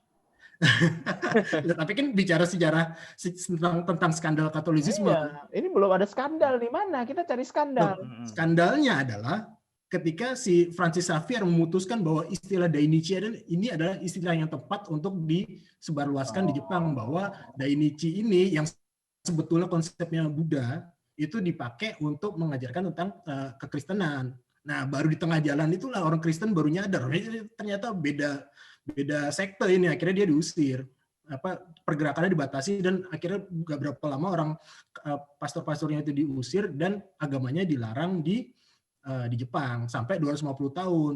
Tapi kan bicara sejarah tentang skandal Katolisisme.
Iya. Ini belum ada skandal di mana? Kita cari skandal.
Skandalnya adalah ketika si Francis Xavier memutuskan bahwa istilah Dainichi ini adalah istilah yang tepat untuk disebarluaskan di Jepang, bahwa Dainichi ini yang sebetulnya konsepnya Buddha itu dipakai untuk mengajarkan tentang kekristenan. Nah, baru di tengah jalan itulah orang Kristen baru nyadar ternyata beda sekte ini, akhirnya dia diusir. Pergerakannya dibatasi dan akhirnya gak berapa lama orang pastor-pastornya itu diusir dan agamanya dilarang di Jepang sampai 250 tahun.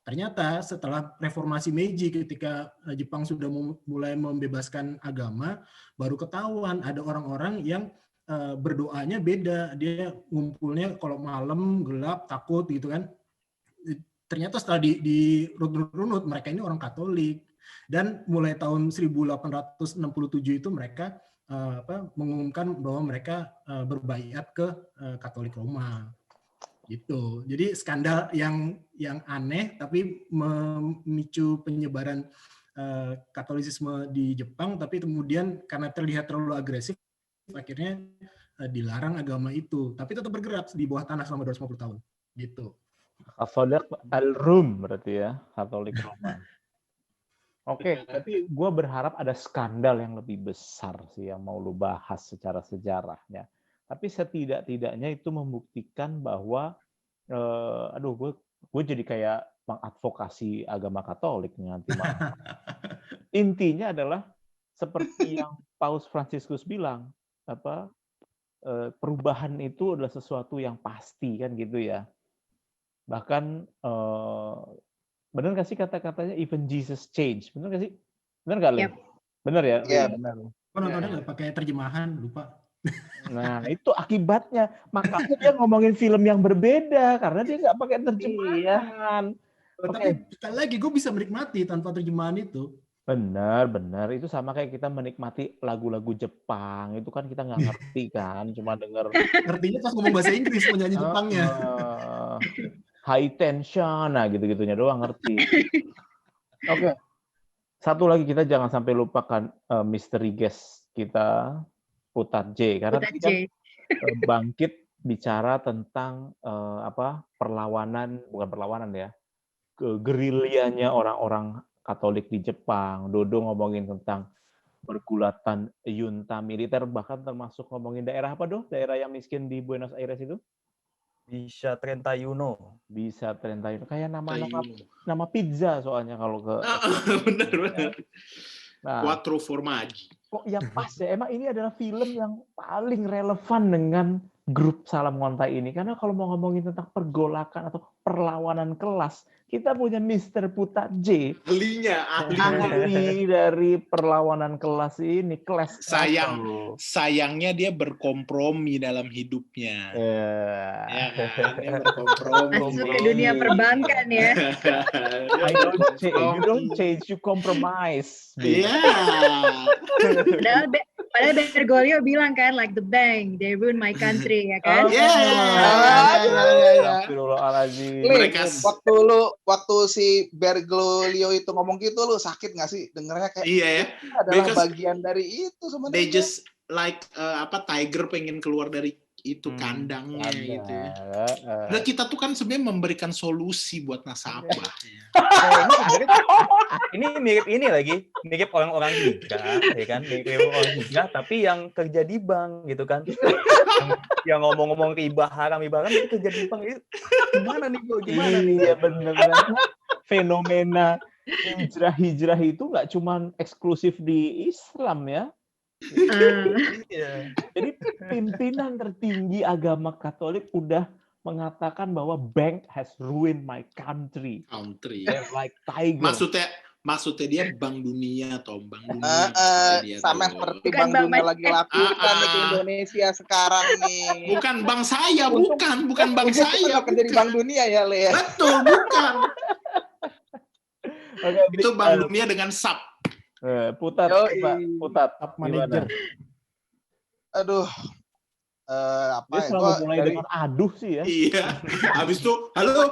Ternyata setelah reformasi Meiji, ketika Jepang sudah mulai membebaskan agama, baru ketahuan ada orang-orang yang berdoanya beda. Dia ngumpulnya kalau malam gelap takut gitu kan. Ternyata setelah di runut mereka ini orang Katolik, dan mulai tahun 1867 itu mereka mengumumkan bahwa mereka berbaiat ke Katolik Roma gitu. Jadi skandal yang aneh tapi memicu penyebaran Katolisisme di Jepang, tapi kemudian karena terlihat terlalu agresif akhirnya dilarang agama itu, tapi tetap bergerak di bawah tanah selama 250 tahun gitu.
Katolik Al-Rum berarti ya, Katolik Roma. Oke, tapi gue berharap ada skandal yang lebih besar sih yang mau lu bahas secara sejarahnya. Tapi setidak-tidaknya itu membuktikan bahwa, gue jadi kayak mengadvokasi agama Katolik nanti malam. Intinya adalah seperti yang Paus Fransiskus bilang, perubahan itu adalah sesuatu yang pasti kan gitu ya. Bahkan benar nggak sih kata-katanya even Jesus change? Benar nggak sih? Benar nggak, Lin? Benar ya?
Iya,
benar.
Kok nontonnya nggak pakai terjemahan, lupa.
Nah, itu akibatnya. Makanya dia ngomongin film yang berbeda karena dia nggak pakai terjemahan.
Tapi sekali lagi gue bisa menikmati tanpa terjemahan itu.
Benar. Itu sama kayak kita menikmati lagu-lagu Jepang. Itu kan kita nggak ngerti kan, cuma denger.
Ngertinya pas ngomong bahasa Inggris penyanyi Jepangnya.
High tension, nah gitu-gitunya doang ngerti. Oke. Satu lagi kita jangan sampai lupakan misteri guest kita, Putat J, karena tadi kan bangkit bicara tentang bukan perlawanan ya, gerilyanya orang-orang Katolik di Jepang. Dodo ngomongin tentang pergulatan junta militer, bahkan termasuk ngomongin daerah apa daerah yang miskin di Buenos Aires itu?
Bisa 31.
Kayak nama pizza soalnya kalau ke
benar.
Nah,
Quattro Formaggi.
Kok yang pas ya, emang ini adalah film yang paling relevan dengan grup Salam Ngontai ini, karena kalau mau ngomongin tentang pergolakan atau perlawanan kelas, kita punya Mr. Putat J, ahli dari perlawanan kelas ini, kelas
sayangnya dia berkompromi dalam hidupnya.
Ya
kan? Dia berkompromi.
Masuk ke dunia perbankan ya.
You don't change, you compromise.
Iya.
Padahal Bergoglio bilang kan, like the bank, they ruin my country, ya kan?
Mereka waktu si Bergoglio itu ngomong gitu, lu sakit nggak sih dengernya kayak?
Iya ya.
Adalah bagian dari itu sebenarnya.
They just like tiger pengen keluar dari itu kandangnya itu.
Ada.
Nah, kita tuh kan sebenarnya memberikan solusi buat nasabah.
Ini mirip ini lagi, mirip orang-orang hijrah, ya kan? Mirip orang hijrah, tapi yang kerja di bank gitu kan? yang ngomong-ngomong riba haram tapi kerja di bank itu gimana nih Bu? Gimana nih?
Iya bener. Fenomena hijrah itu nggak cuma eksklusif di Islam ya.
Iya.
Jadi pimpinan tertinggi agama Katolik udah mengatakan bahwa bank has ruined my country. They're like tiger.
Maksudnya dia Bank Dunia atau Bank Dunia.
Sama seperti Bank Dunia lagi lakukan nih ke Indonesia sekarang nih.
Bukan bank saya, bukan bank saya.
Kerja di Bank Dunia ya, Le.
Betul, bukan. Itu Bank Dunia dengan SAP.
Putat.
Top manager.
Aduh.
Dia selalu mulai dengan aduh sih ya.
Iya. Habis itu halo.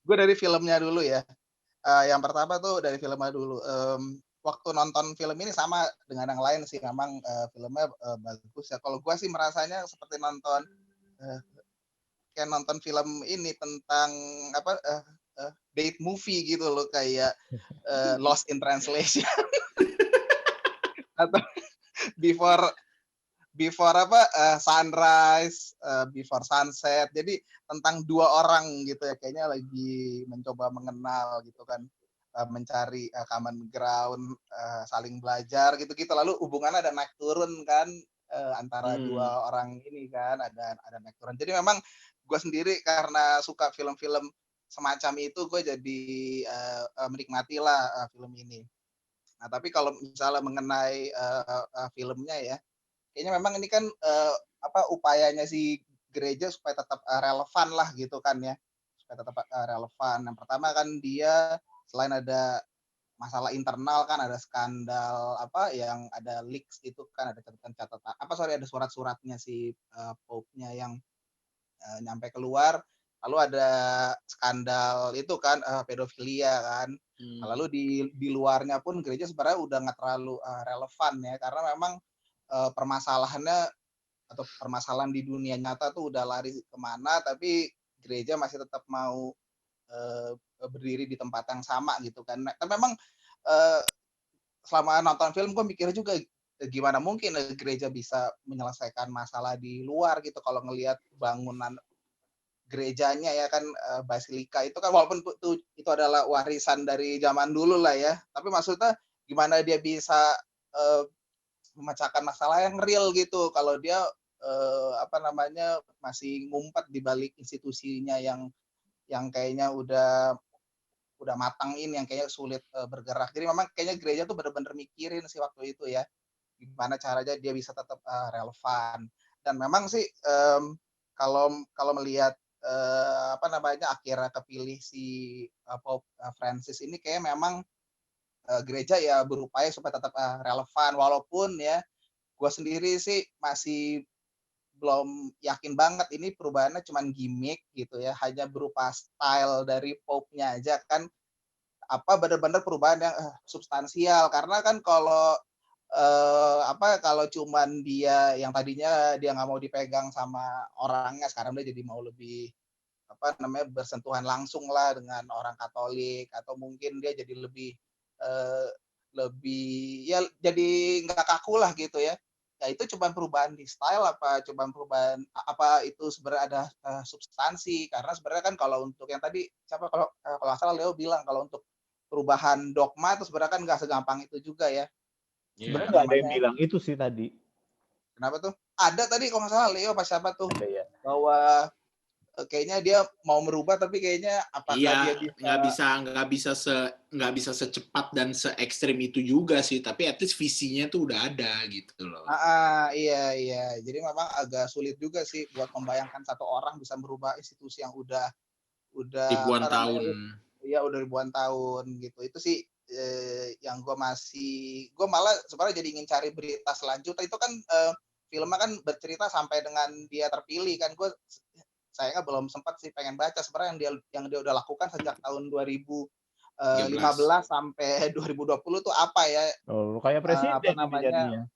Gue dari filmnya dulu ya. Yang pertama tuh dari filmnya dulu. Waktu nonton film ini sama dengan yang lain sih, memang filmnya bagus ya. Kalau gue sih merasanya seperti nonton film ini tentang date movie gitu loh, kayak Lost in Translation atau before sunrise, before sunset. Jadi tentang dua orang gitu ya, kayaknya lagi mencoba mengenal gitu kan, mencari common ground, saling belajar gitu-gitu. Lalu hubungannya ada naik turun kan, antara dua orang ini kan, ada naik turun. Jadi memang gue sendiri karena suka film-film semacam itu, gue jadi menikmatilah film ini. Nah, tapi kalau misalnya mengenai filmnya ya, kayaknya memang ini kan upayanya si gereja supaya tetap relevan lah gitu kan ya, supaya tetap relevan. Yang pertama kan dia selain ada masalah internal kan, ada skandal yang ada leaks itu kan, ada catatan ada surat-suratnya si Pope-nya yang nyampe keluar. Lalu ada skandal itu kan, pedofilia kan. Lalu di luarnya pun gereja sebenarnya udah nggak terlalu relevan ya, karena memang permasalahan di dunia nyata tuh udah lari kemana, tapi gereja masih tetap mau berdiri di tempat yang sama gitu kan. Nah, memang selama nonton film gue mikir juga, gimana mungkin gereja bisa menyelesaikan masalah di luar gitu, kalau ngelihat bangunan gerejanya ya kan, basilika itu kan, walaupun itu adalah warisan dari zaman dulu lah ya, tapi maksudnya gimana dia bisa memecahkan masalah yang real gitu kalau dia masih ngumpet di balik institusinya yang kayaknya udah matang ini, yang kayaknya sulit bergerak. Jadi memang kayaknya gereja tuh benar-benar mikirin sih waktu itu ya, gimana caranya dia bisa tetap relevan. Dan memang sih kalau melihat akhirnya kepilih si Pope Francis ini, kayak memang gereja ya berupaya supaya tetap relevan, walaupun ya gue sendiri sih masih belum yakin banget ini perubahannya cuma gimmick gitu ya, hanya berupa style dari Pope-nya aja kan, benar-benar perubahan yang substansial. Karena kan kalau kalau cuman dia yang tadinya dia nggak mau dipegang sama orangnya, sekarang dia jadi mau lebih bersentuhan langsung lah dengan orang Katolik, atau mungkin dia jadi lebih ya jadi nggak kaku lah gitu ya. Ya itu cuma perubahan di style, cuma perubahan itu sebenarnya ada substansi. Karena sebenarnya kan kalau untuk yang tadi kalau nggak salah Leo bilang, kalau untuk perubahan dogma itu sebenarnya kan nggak segampang itu juga ya.
Sebenarnya nggak ada yang bilang itu sih tadi.
Kenapa tuh? Ada tadi kalau nggak salah Leo apa siapa tuh,
ada, ya,
bahwa kayaknya dia mau merubah, tapi kayaknya
dia nggak bisa secepat dan se ekstrim itu juga sih, tapi at least visinya tuh udah ada gitu loh.
Iya, jadi memang agak sulit juga sih buat membayangkan satu orang bisa merubah institusi yang udah
ribuan tahun.
Iya, udah ribuan tahun gitu. Itu sih yang gue malah sebenarnya jadi ingin cari berita selanjutnya. Itu kan filmnya kan bercerita sampai dengan dia terpilih kan. Gue sayangnya belum sempat sih pengen baca sebenarnya yang dia udah lakukan sejak tahun 2015 sampai 2020 tuh apa ya?
Kayak presiden
jadinya.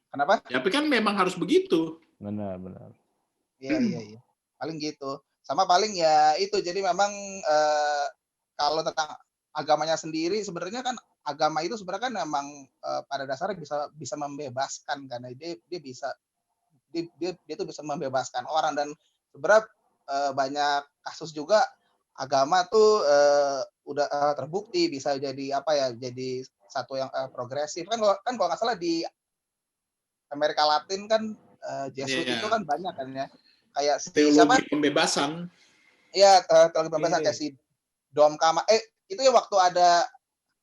Kenapa?
Tapi kan memang harus begitu.
Benar.
Iya. Paling gitu. Sama paling ya itu, jadi memang kalau tentang agamanya sendiri, sebenarnya kan agama itu sebenarnya kan memang pada dasarnya bisa membebaskan, karena dia bisa dia tuh bisa membebaskan orang. Dan sebenarnya banyak kasus juga agama tuh udah terbukti bisa jadi jadi satu yang progresif kan kalau nggak salah di Amerika Latin kan Jesuit
Iya.
itu kan banyak kan ya, kayak
Teologi pembebasan.
Iya, teologi pembebasan kayak si Dom Kama. Itu ya waktu ada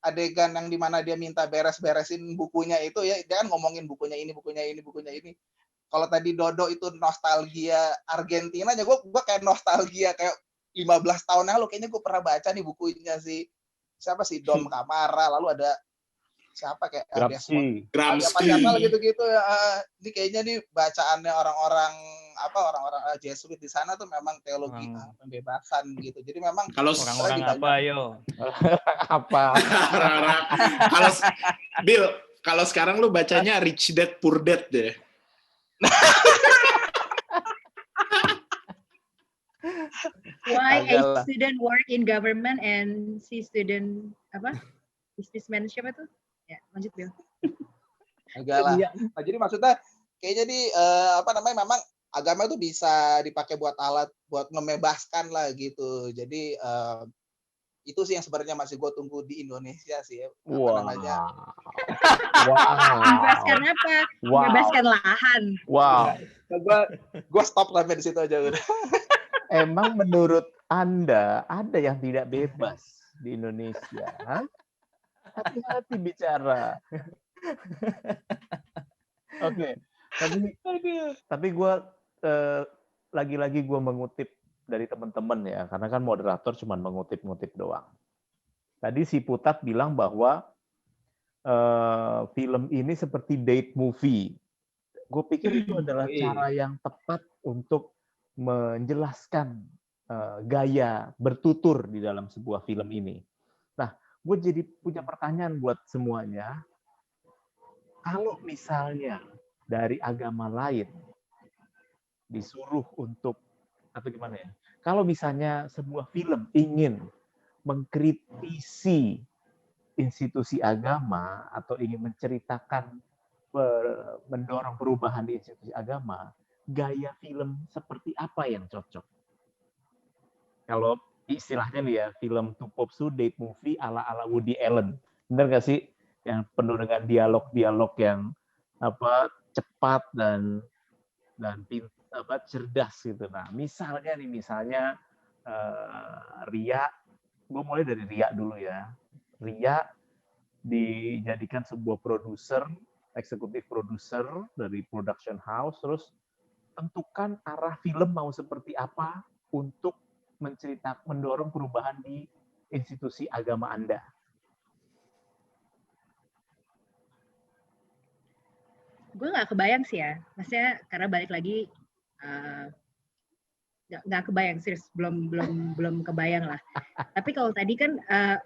adegan yang dimana dia minta beres-beresin bukunya itu ya, dia kan ngomongin bukunya ini. Kalau tadi Dodo itu nostalgia Argentina, ya gue kayak nostalgia kayak 15 tahun lalu, kayaknya gue pernah baca nih bukunya siapa sih Dom Kamara, lalu ada siapa kayak
Gramsci.
siapa gitu-gitu ya. Ini kayaknya nih bacaannya orang-orang Jesuit di sana tuh memang teologi pembebasan gitu. Jadi memang
Kalau
orang-orang apa yo?
Apa?
kalau Bill, kalau sekarang lu bacanya Rich Dad Poor Dad deh.
Why a
Agak lah.
student work in government and si student businessman siapa tuh? Ya, lanjut Bill.
Agak lah. Nah, jadi maksudnya kayaknya nih memang agama itu bisa dipakai buat alat buat membebaskan lah gitu. Jadi itu sih yang sebenarnya masih gue tunggu di Indonesia sih ya.
Membebaskan apa? Membebaskan lahan.
Wow.
Gue stop sampai di situ aja udah.
Emang menurut Anda ada yang tidak bebas di Indonesia? Hah? Hati-hati bicara. Oke. Tapi gue lagi-lagi gue mengutip dari teman-teman ya, karena kan moderator cuma mengutip-ngutip doang. Tadi si Putat bilang bahwa film ini seperti date movie. Gue pikir itu adalah cara yang tepat untuk menjelaskan gaya bertutur di dalam sebuah film ini. Nah, gue jadi punya pertanyaan buat semuanya. Kalau misalnya dari agama lain disuruh untuk atau gimana ya? Kalau misalnya sebuah film ingin mengkritisi institusi agama atau ingin menceritakan mendorong perubahan di institusi agama, gaya film seperti apa yang cocok? Kalau istilahnya nih ya, film to pop date movie ala-ala Woody Allen. Benar nggak sih? Yang penuh dengan dialog-dialog yang cepat dan cerdas gitu. Nah, misalnya Ria, gue mulai dari Ria dulu ya. Ria dijadikan sebuah produser, eksekutif produser dari production house, terus tentukan arah film mau seperti apa untuk mendorong perubahan di institusi agama Anda.
Gue nggak kebayang sih ya, maksudnya karena balik lagi nggak kebayang, serius belum kebayang lah. Tapi kalau tadi kan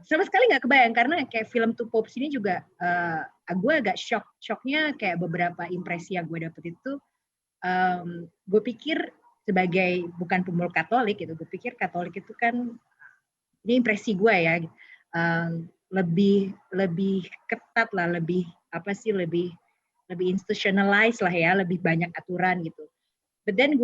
sama sekali nggak kebayang, karena kayak film To Pops ini juga gue agak shocknya kayak beberapa impresi yang gue dapet itu, gue pikir sebagai bukan pemeluk Katolik gitu, gue pikir Katolik itu kan, ini impresi gue ya, lebih ketat lah, lebih institutionalized lah ya, lebih banyak aturan gitu. But then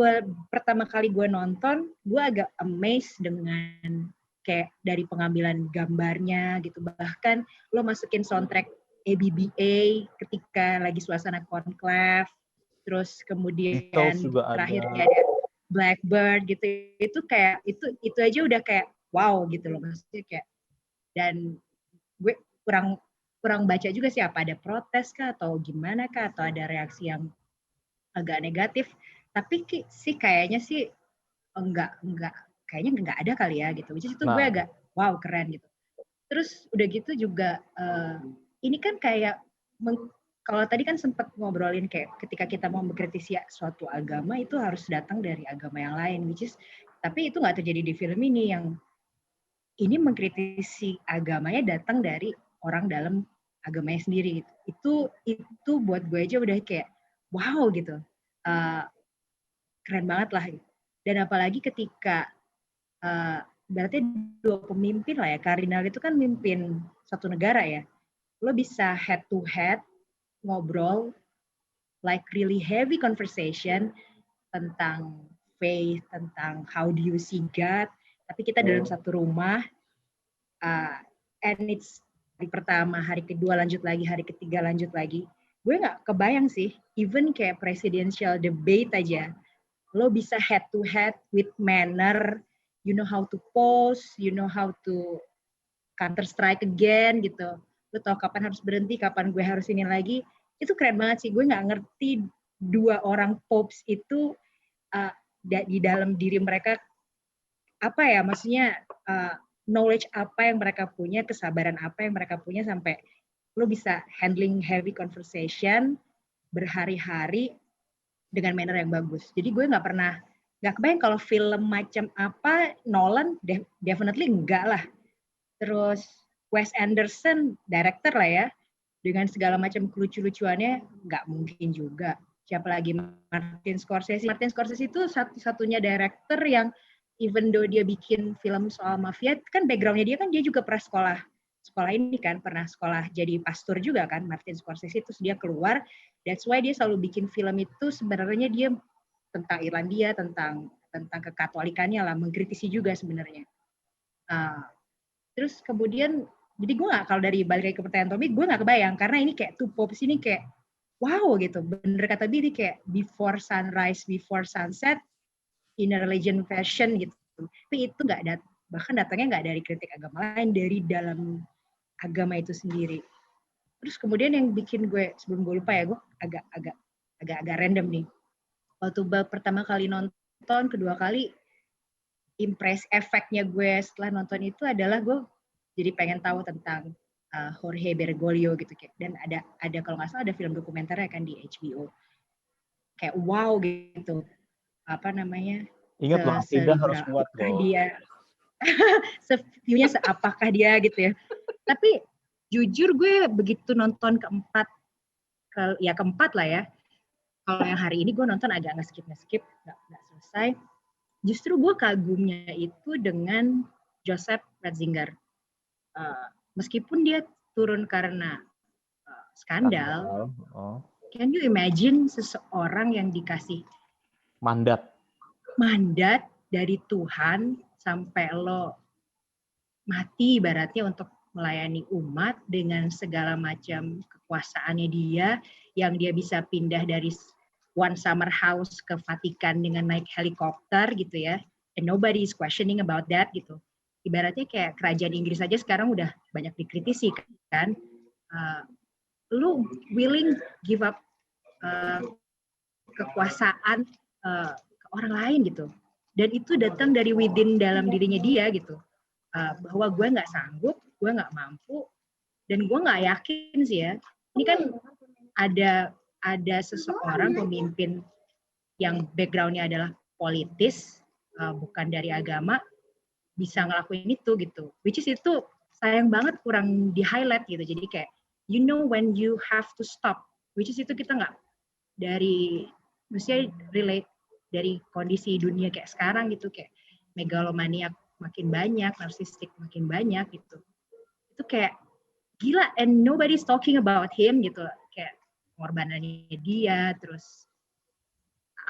pertama kali gue nonton, gue agak amazed dengan kayak dari pengambilan gambarnya gitu. Bahkan lo masukin soundtrack ABBA ketika lagi suasana conclave, terus kemudian terakhir ada Blackbird gitu. Itu kayak itu aja udah kayak wow gitu loh, maksudnya kayak, dan gue kurang baca juga sih apa ada protes kah atau gimana kah, atau ada reaksi yang agak negatif. Tapi sih kayaknya sih kayaknya nggak ada kali ya gitu. Which is itu gue agak wow keren gitu. Terus udah gitu juga ini kan kayak kalau tadi kan sempat ngobrolin kayak ketika kita mau mengkritisi suatu agama itu harus datang dari agama yang lain, which is tapi itu nggak terjadi di film ini. Yang ini mengkritisi agamanya datang dari orang dalam agamanya sendiri gitu. Itu buat gue aja udah kayak wow gitu. Keren banget lah. Dan apalagi ketika berarti dua pemimpin lah ya. Kardinal itu kan mimpin satu negara ya. Lo bisa head to head ngobrol like really heavy conversation tentang faith, tentang how do you see God. Tapi kita dalam satu rumah, and it's hari pertama, hari kedua lanjut lagi, hari ketiga lanjut lagi. Gue nggak kebayang sih, even kayak presidential debate aja, lo bisa head to head with manner, you know how to pose, you know how to counter strike again gitu. Lo tau kapan harus berhenti, kapan gue harus ini lagi. Itu keren banget sih. Gue nggak ngerti dua orang popes itu di dalam diri mereka apa ya, maksudnya knowledge apa yang mereka punya, kesabaran apa yang mereka punya sampai lo bisa handling heavy conversation berhari-hari dengan manner yang bagus. Jadi gue nggak kebayang kalau film macam apa Nolan definitely enggak lah. Terus Wes Anderson director lah ya, dengan segala macam lucu-lucuannya nggak mungkin juga. Siapa lagi? Martin Scorsese. Martin Scorsese itu satu-satunya director yang even though dia bikin film soal mafia, kan background-nya dia juga pernah sekolah ini kan, pernah sekolah jadi pastor juga kan, Martin Scorsese. Terus dia keluar, that's why dia selalu bikin film itu sebenarnya dia tentang Irlandia, tentang kekatolikannya lah, mengkritisi juga sebenarnya. Terus kemudian, jadi gue nggak, kalau dari balik lagi ke pertanyaan Tommy, gue nggak kebayang, karena ini kayak two popes ini kayak, wow gitu, bener kata Billy, kayak before sunrise, before sunset, in a religion fashion gitu. Tapi itu bahkan datangnya nggak dari kritik agama lain, dari dalam agama itu sendiri. Terus kemudian yang bikin gue, sebelum gue lupa ya, gue agak random nih. Waktu pertama kali nonton, kedua kali, efeknya gue setelah nonton itu adalah gue jadi pengen tahu tentang Jorge Bergoglio gitu, dan ada kalau nggak salah ada film dokumenternya kan di HBO. Kayak wow gitu. Apa namanya?
Ingat loh, tidak harus kuat loh.
Dia view-nya seapakah dia gitu ya. Tapi jujur gue begitu nonton keempat lah ya. Kalau yang hari ini gue nonton agak nge-skip, nggak selesai. Justru gue kagumnya itu dengan Joseph Ratzinger. Meskipun dia turun karena skandal. Can you imagine seseorang yang dikasih
mandat
dari Tuhan sampai lo mati ibaratnya untuk melayani umat dengan segala macam kekuasaannya dia, yang dia bisa pindah dari one summer house ke Vatikan dengan naik helikopter gitu ya, and nobody is questioning about that gitu. Ibaratnya kayak kerajaan Inggris aja sekarang udah banyak dikritisi kan, lu willing give up kekuasaan ke orang lain gitu, dan itu datang dari within dalam dirinya dia gitu, bahwa gue nggak sanggup, gue nggak mampu, dan gue nggak yakin sih ya, ini kan ada seseorang pemimpin yang background-nya adalah politis, bukan dari agama, bisa ngelakuin itu gitu, which is itu sayang banget kurang di highlight gitu. Jadi kayak you know when you have to stop, which is itu kita nggak dari, maksudnya relate dari kondisi dunia kayak sekarang gitu, kayak megalomaniak makin banyak, narsistik makin banyak gitu. Itu kayak gila, and nobody's talking about him gitu, kayak pengorbanannya dia, terus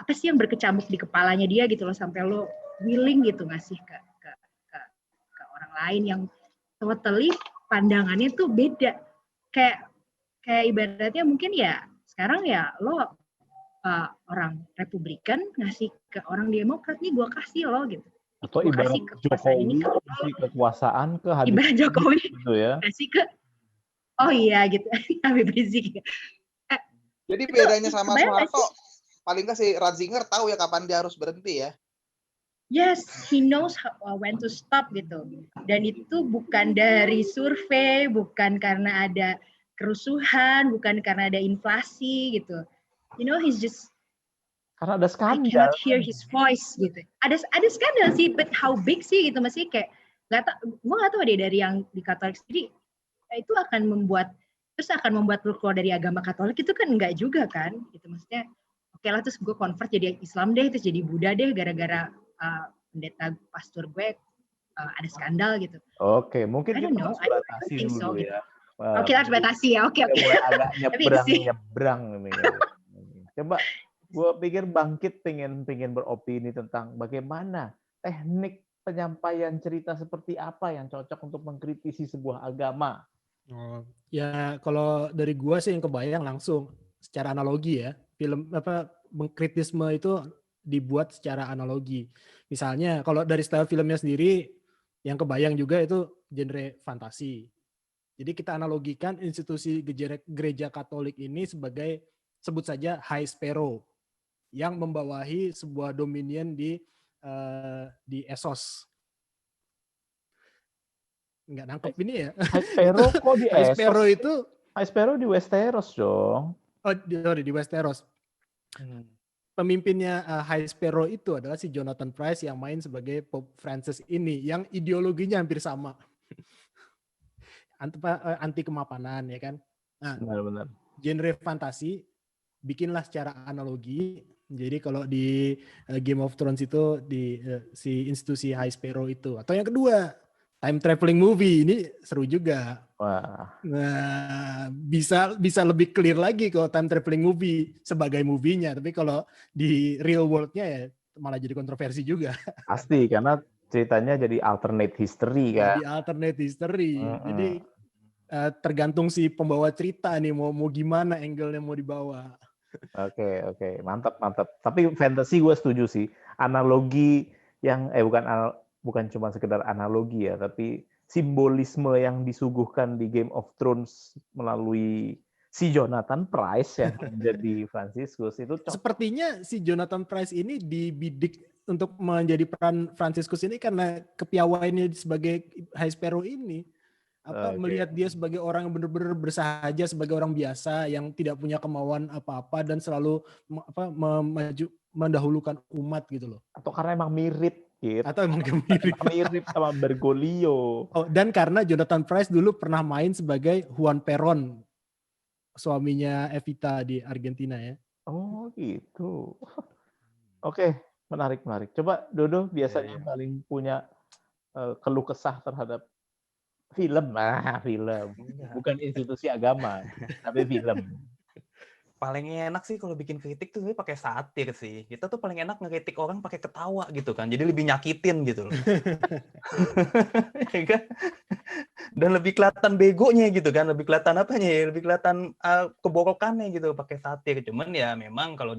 apa sih yang berkecamuk di kepalanya dia gitu loh, sampai lo willing gitu ngasih ke orang lain yang totally pandangannya tuh beda. Kayak ibaratnya mungkin ya sekarang ya lo orang Republikan ngasih ke orang Demokrat, nih gue kasih lo gitu.
Atau ibarat Jokowi kasih kekuasaan ke Habib
ibarat Jokowi
gitu ya.
Kasih ke gitu Habib Rizik.
Jadi bedanya sama Soeharto, paling nggak si Ratzinger tahu ya kapan dia harus berhenti ya.
Yes, he knows when to stop gitu. Dan itu bukan dari survei, bukan karena ada kerusuhan, bukan karena ada inflasi gitu. You know, he's just
karena ada skandal.
I cannot hear his voice gitu. Ada skandal sih, but how big sih gitu, masih kayak gue nggak tahu deh dari yang di Katolik sendiri itu akan membuat terus akan membuat lu keluar dari agama Katolik, itu kan enggak juga kan, gitu maksudnya. Oke lah, terus gue convert jadi Islam deh, terus jadi Buddha deh, gara-gara pendeta pastor gue ada skandal gitu.
Oke, mungkin
I
kita
don't know,
harus
I don't
beradaptasi
think so
dulu
gitu.
ya.
Oke, harus batasi ya, oke.
Udah mulai agak
Tapi itu sih.
nyebrang nih. Coba gue pikir Bangkit pengen beropini tentang bagaimana teknik penyampaian cerita seperti apa yang cocok untuk mengkritisi sebuah agama.
Oh, ya kalau dari gua sih yang kebayang langsung secara analogi ya. Film mengkritisme itu dibuat secara analogi. Misalnya kalau dari style filmnya sendiri yang kebayang juga itu genre fantasi. Jadi kita analogikan institusi gereja Katolik ini sebagai sebut saja High Sparrow yang membawahi sebuah dominion di Essos. Nggak nangkep ini ya.
High Sparrow kok di
High
Essos?
Sparrow itu
High Sparrow di Westeros dong.
di Westeros. Pemimpinnya High Sparrow itu adalah si Jonathan Pryce yang main sebagai Pope Francis ini, yang ideologinya hampir sama. Anti kemapanan ya kan. Nah,
Benar-benar.
genre fantasi bikinlah secara analogi. Jadi kalau di Game of Thrones itu di si institusi High Sparrow itu. Atau yang kedua, time traveling movie, ini seru juga.
Wah.
Nah, bisa lebih clear lagi kalau time traveling movie sebagai movie-nya, tapi kalau di real world-nya ya malah jadi kontroversi juga.
Pasti karena ceritanya jadi alternate history kan.
Jadi alternate history. Jadi tergantung si pembawa cerita nih mau gimana angle-nya mau dibawa.
Oke, mantap. Tapi fantasy gue setuju sih. Analogi yang bukan cuma sekedar analogi ya, tapi simbolisme yang disuguhkan di Game of Thrones melalui si Jonathan Pryce yang menjadi Franciscus itu
sepertinya si Jonathan Pryce ini dibidik untuk menjadi peran Franciscus ini karena kepiawaiannya sebagai High Sparrow ini. Melihat dia sebagai orang yang benar-benar bersahaja, sebagai orang biasa yang tidak punya kemauan apa-apa dan selalu mendahulukan umat gitu loh.
Atau karena emang mirip gitu.
Atau emang
mirip sama Bergoglio.
Oh, dan karena Jonathan Pryce dulu pernah main sebagai Juan Perón, suaminya Evita di Argentina ya.
Oh gitu. Oke, menarik. Coba Dodo biasanya paling punya keluh kesah terhadap film. Bukan institusi agama, tapi film.
Paling enak sih kalau bikin kritik tuh pakai satir sih. Kita tuh paling enak ngekritik orang pakai ketawa gitu kan. Jadi lebih nyakitin gitu loh. Dan lebih kelihatan begonya gitu kan. Lebih kelihatan apanya ya? Lebih kelihatan keborokannya gitu pakai satir. Cuman ya memang kalau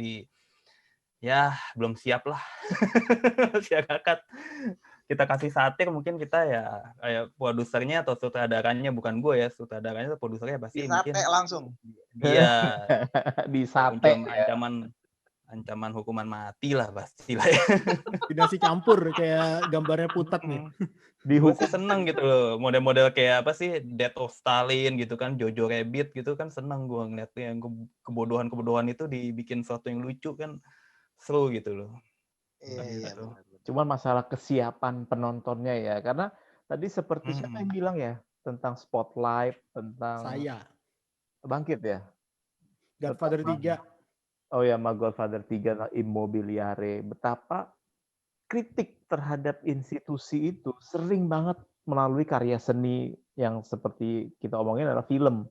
ya belum siap lah. Siap kita kasih satir mungkin kita ya kayak produsernya atau sutradaranya, bukan gue ya, sutradaranya atau produsernya pasti mungkin
langsung.
Iya.
Di sate
ancaman hukuman mati lah pasti lah ya.
Dikasih campur kayak gambarnya Putat nih.
Gue sih seneng gitu loh, model-model kayak apa sih, Death of Stalin gitu kan, Jojo Rabbit gitu kan, seneng gue ngeliatnya yang kebodohan-kebodohan itu dibikin sesuatu yang lucu kan, seru gitu loh.
Iya.
Cuman masalah kesiapan penontonnya ya, karena tadi seperti siapa yang bilang ya tentang Spotlight, tentang
saya
Bangkit ya,
Godfather 3.
Oh ya, Godfather 3, Immobiliare, betapa kritik terhadap institusi itu sering banget melalui karya seni yang seperti kita omongin adalah film.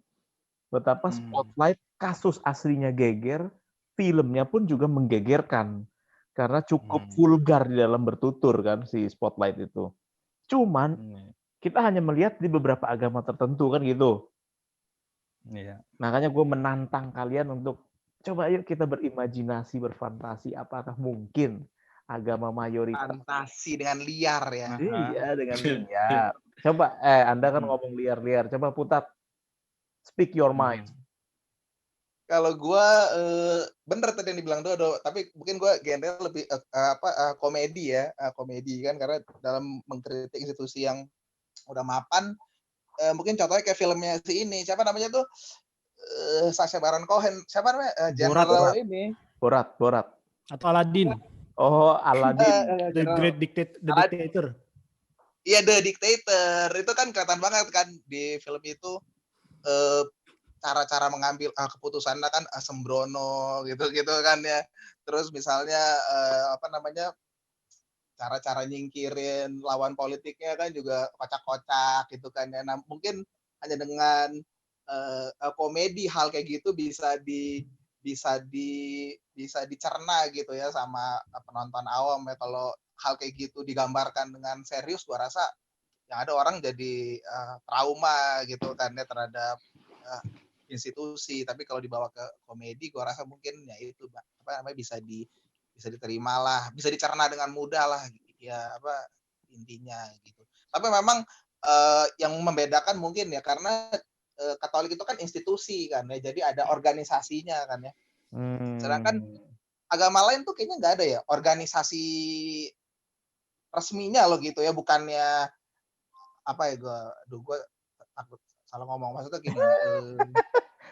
Betapa Spotlight kasus aslinya geger, filmnya pun juga menggegerkan. Karena cukup vulgar di dalam bertutur kan si Spotlight itu. Cuman kita hanya melihat di beberapa agama tertentu kan gitu.
Iya.
Makanya gue menantang kalian untuk coba yuk kita berimajinasi, berfantasi, apakah mungkin agama mayoritas
fantasi dengan liar ya.
Iya, dengan liar. Coba Anda kan ngomong liar-liar. Coba Putat, speak your mind.
Kalau gue bener tadi yang dibilang Dodo, tapi mungkin gue genre lebih komedi ya, komedi kan, karena dalam mengkritik institusi yang udah mapan, mungkin contohnya kayak filmnya si ini, siapa namanya tuh, Sacha Baron Cohen, siapa namanya, General ini,
Borat.
Atau Aladdin.
Oh, Aladdin.
The Great Dictator.
Iya, The Dictator itu kan kelihatan banget kan di film itu. cara-cara mengambil keputusannya kan sembrono gitu-gitu kan ya. Terus misalnya apa namanya, cara-cara nyingkirin lawan politiknya kan juga kocak-kocak gitu kan ya. Nah, mungkin hanya dengan komedi hal kayak gitu bisa dicerna gitu ya sama penonton awam ya. Kalau hal kayak gitu digambarkan dengan serius, gua rasa yang ada orang jadi trauma gitu kan ya terhadap institusi. Tapi kalau dibawa ke komedi, gua rasa mungkin ya itu apa namanya bisa diterima lah, bisa dicerna dengan mudah lah ya apa intinya gitu. Tapi memang yang membedakan mungkin ya karena Katolik itu kan institusi kan ya, jadi ada organisasinya kan ya. Sedangkan agama lain tuh kayaknya nggak ada ya organisasi resminya loh gitu ya, bukannya apa ya gue takut salah ngomong, maksudnya gini.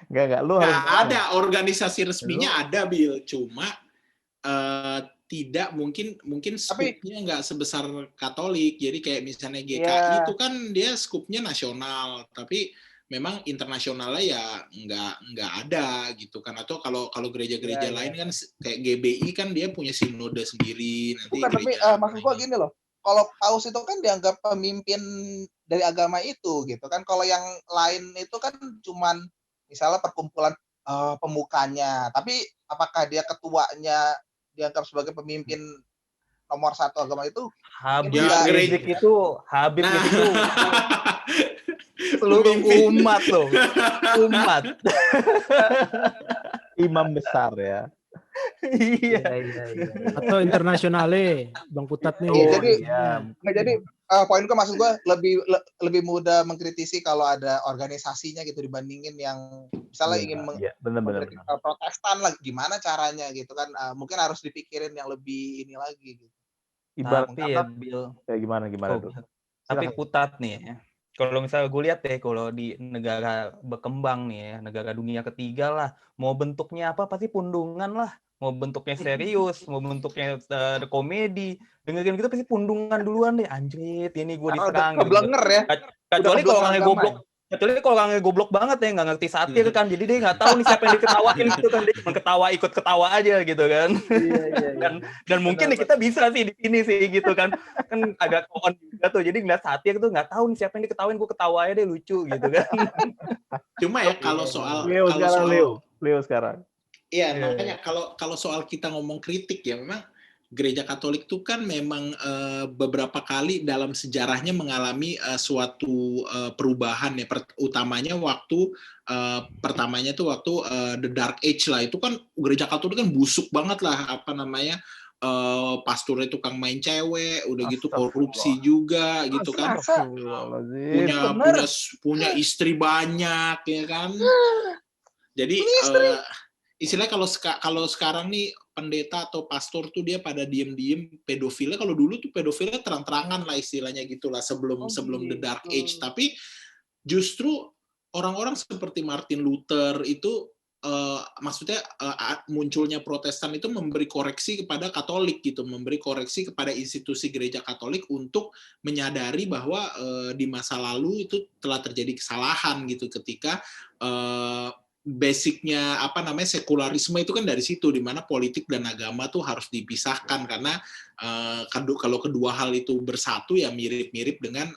Enggak, lu harus
Nggak ada organisasi resminya ada, Bill, cuma tidak mungkin skupnya nggak sebesar Katolik. Jadi kayak misalnya GKI itu kan dia skupnya nasional, tapi memang internasionalnya ya nggak ada gitu kan. Atau kalau gereja-gereja lain kan kayak GBI kan dia punya sinode sendiri. Nanti
bukan, tapi maksud gua gini loh, kalau paus itu kan dianggap pemimpin dari agama itu gitu kan. Kalau yang lain itu kan cuman misalnya perkumpulan pemukanya, tapi apakah dia ketuanya dianggap sebagai pemimpin nomor satu agama itu?
Habib
Ya,
Rizik itu seluruh umat loh, umat.
imam besar ya.
Iya.
Atau internasionale, Bang Putat nih.
Iya, jadi
Iya.
jadi poin gue maksud gue lebih mudah mengkritisi kalau ada organisasinya gitu dibandingin yang misalnya ingin
benar.
Protestan lah, gimana caranya gitu kan. Mungkin harus dipikirin yang lebih ini lagi gitu.
Ibaratnya
Tapi ya, Bill,
kayak gimana tuh.
tapi
Silakan.
Putat nih ya. Kalau misalnya gue lihat deh, kalau di negara berkembang nih ya, negara dunia ketiga lah, mau bentuknya apa pasti pundungan lah. Mau bentuknya serius, mau bentuknya komedi, dengerin gitu pasti pundungan duluan deh. Anjrit, ini gue diserang.
Keblenger ya.
Kecuali kalau orangnya goblok. Kecuali kalau orangnya goblok banget ya, nggak ngerti satir kan. Jadi dia nggak tahu nih siapa yang diketawain gitu kan. Dia cuma ketawa, ikut ketawa aja gitu kan. Dan mungkin nih kita bisa sih di sini sih gitu kan. Kan agak on juga tuh. Jadi ngeliat satir tuh nggak tahu nih siapa yang diketawain, gue ketawa aja deh, lucu gitu kan.
Cuma ya kalau soal
Leo sekarang.
Iya, makanya kalau soal kita ngomong kritik ya, memang Gereja Katolik itu kan memang beberapa kali dalam sejarahnya mengalami suatu perubahan ya, utamanya waktu pertamanya tuh waktu The Dark Age lah. Itu kan Gereja Katolik kan busuk banget lah, apa namanya, pastornya tukang main cewek, udah gitu korupsi juga gitu kan, punya istri banyak ya kan. Jadi istilahnya kalau sekarang nih pendeta atau pastor tuh dia pada diem-diem pedofilnya, kalau dulu tuh pedofilnya terang-terangan lah istilahnya gitulah sebelum The Dark Age. Tapi justru orang-orang seperti Martin Luther itu maksudnya munculnya Protestan itu memberi koreksi kepada Katolik gitu, memberi koreksi kepada institusi gereja Katolik untuk menyadari bahwa di masa lalu itu telah terjadi kesalahan gitu ketika basicnya apa namanya sekularisme itu kan dari situ, di mana politik dan agama tuh harus dipisahkan karena kalau kedua hal itu bersatu ya mirip-mirip dengan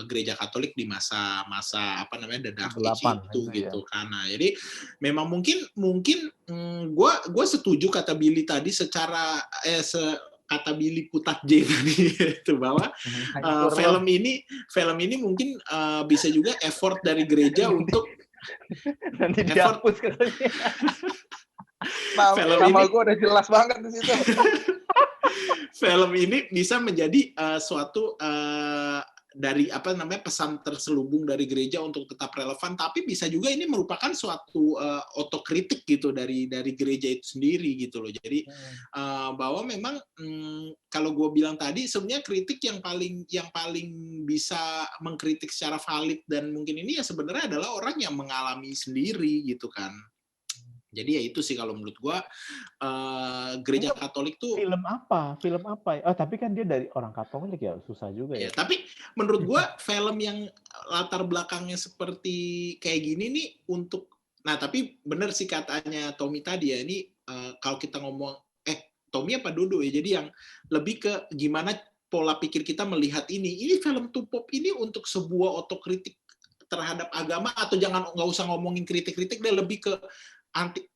gereja Katolik di masa apa namanya The Dark Age itu gitu kan. Nah, jadi memang mungkin gue setuju kata Billy tadi kata Billy Putat J tadi itu bahwa film ini mungkin bisa juga effort dari gereja untuk
nanti dihapus katanya.
Nama gue udah jelas banget di situ.
Film ini bisa menjadi suatu dari apa namanya pesan terselubung dari gereja untuk tetap relevan, tapi bisa juga ini merupakan suatu otokritik gitu dari gereja itu sendiri gitu loh. Jadi bahwa memang kalau gue bilang tadi sebenarnya kritik yang paling bisa mengkritik secara valid dan mungkin ini ya sebenarnya adalah orang yang mengalami sendiri gitu kan. Jadi ya itu sih kalau menurut gua gereja
Ini
Katolik tuh
film apa? Film apa? Oh, tapi kan dia dari orang Katolik ya, susah juga
ya.
ya.
Tapi menurut gua film yang latar belakangnya seperti kayak gini nih nah tapi bener sih katanya Tommy tadi ya, ini kalau kita ngomong Tommy apa Dodo ya, jadi yang lebih ke gimana pola pikir kita melihat ini film Tupop ini untuk sebuah otokritik terhadap agama, atau nggak usah ngomongin kritik-kritik, dia lebih ke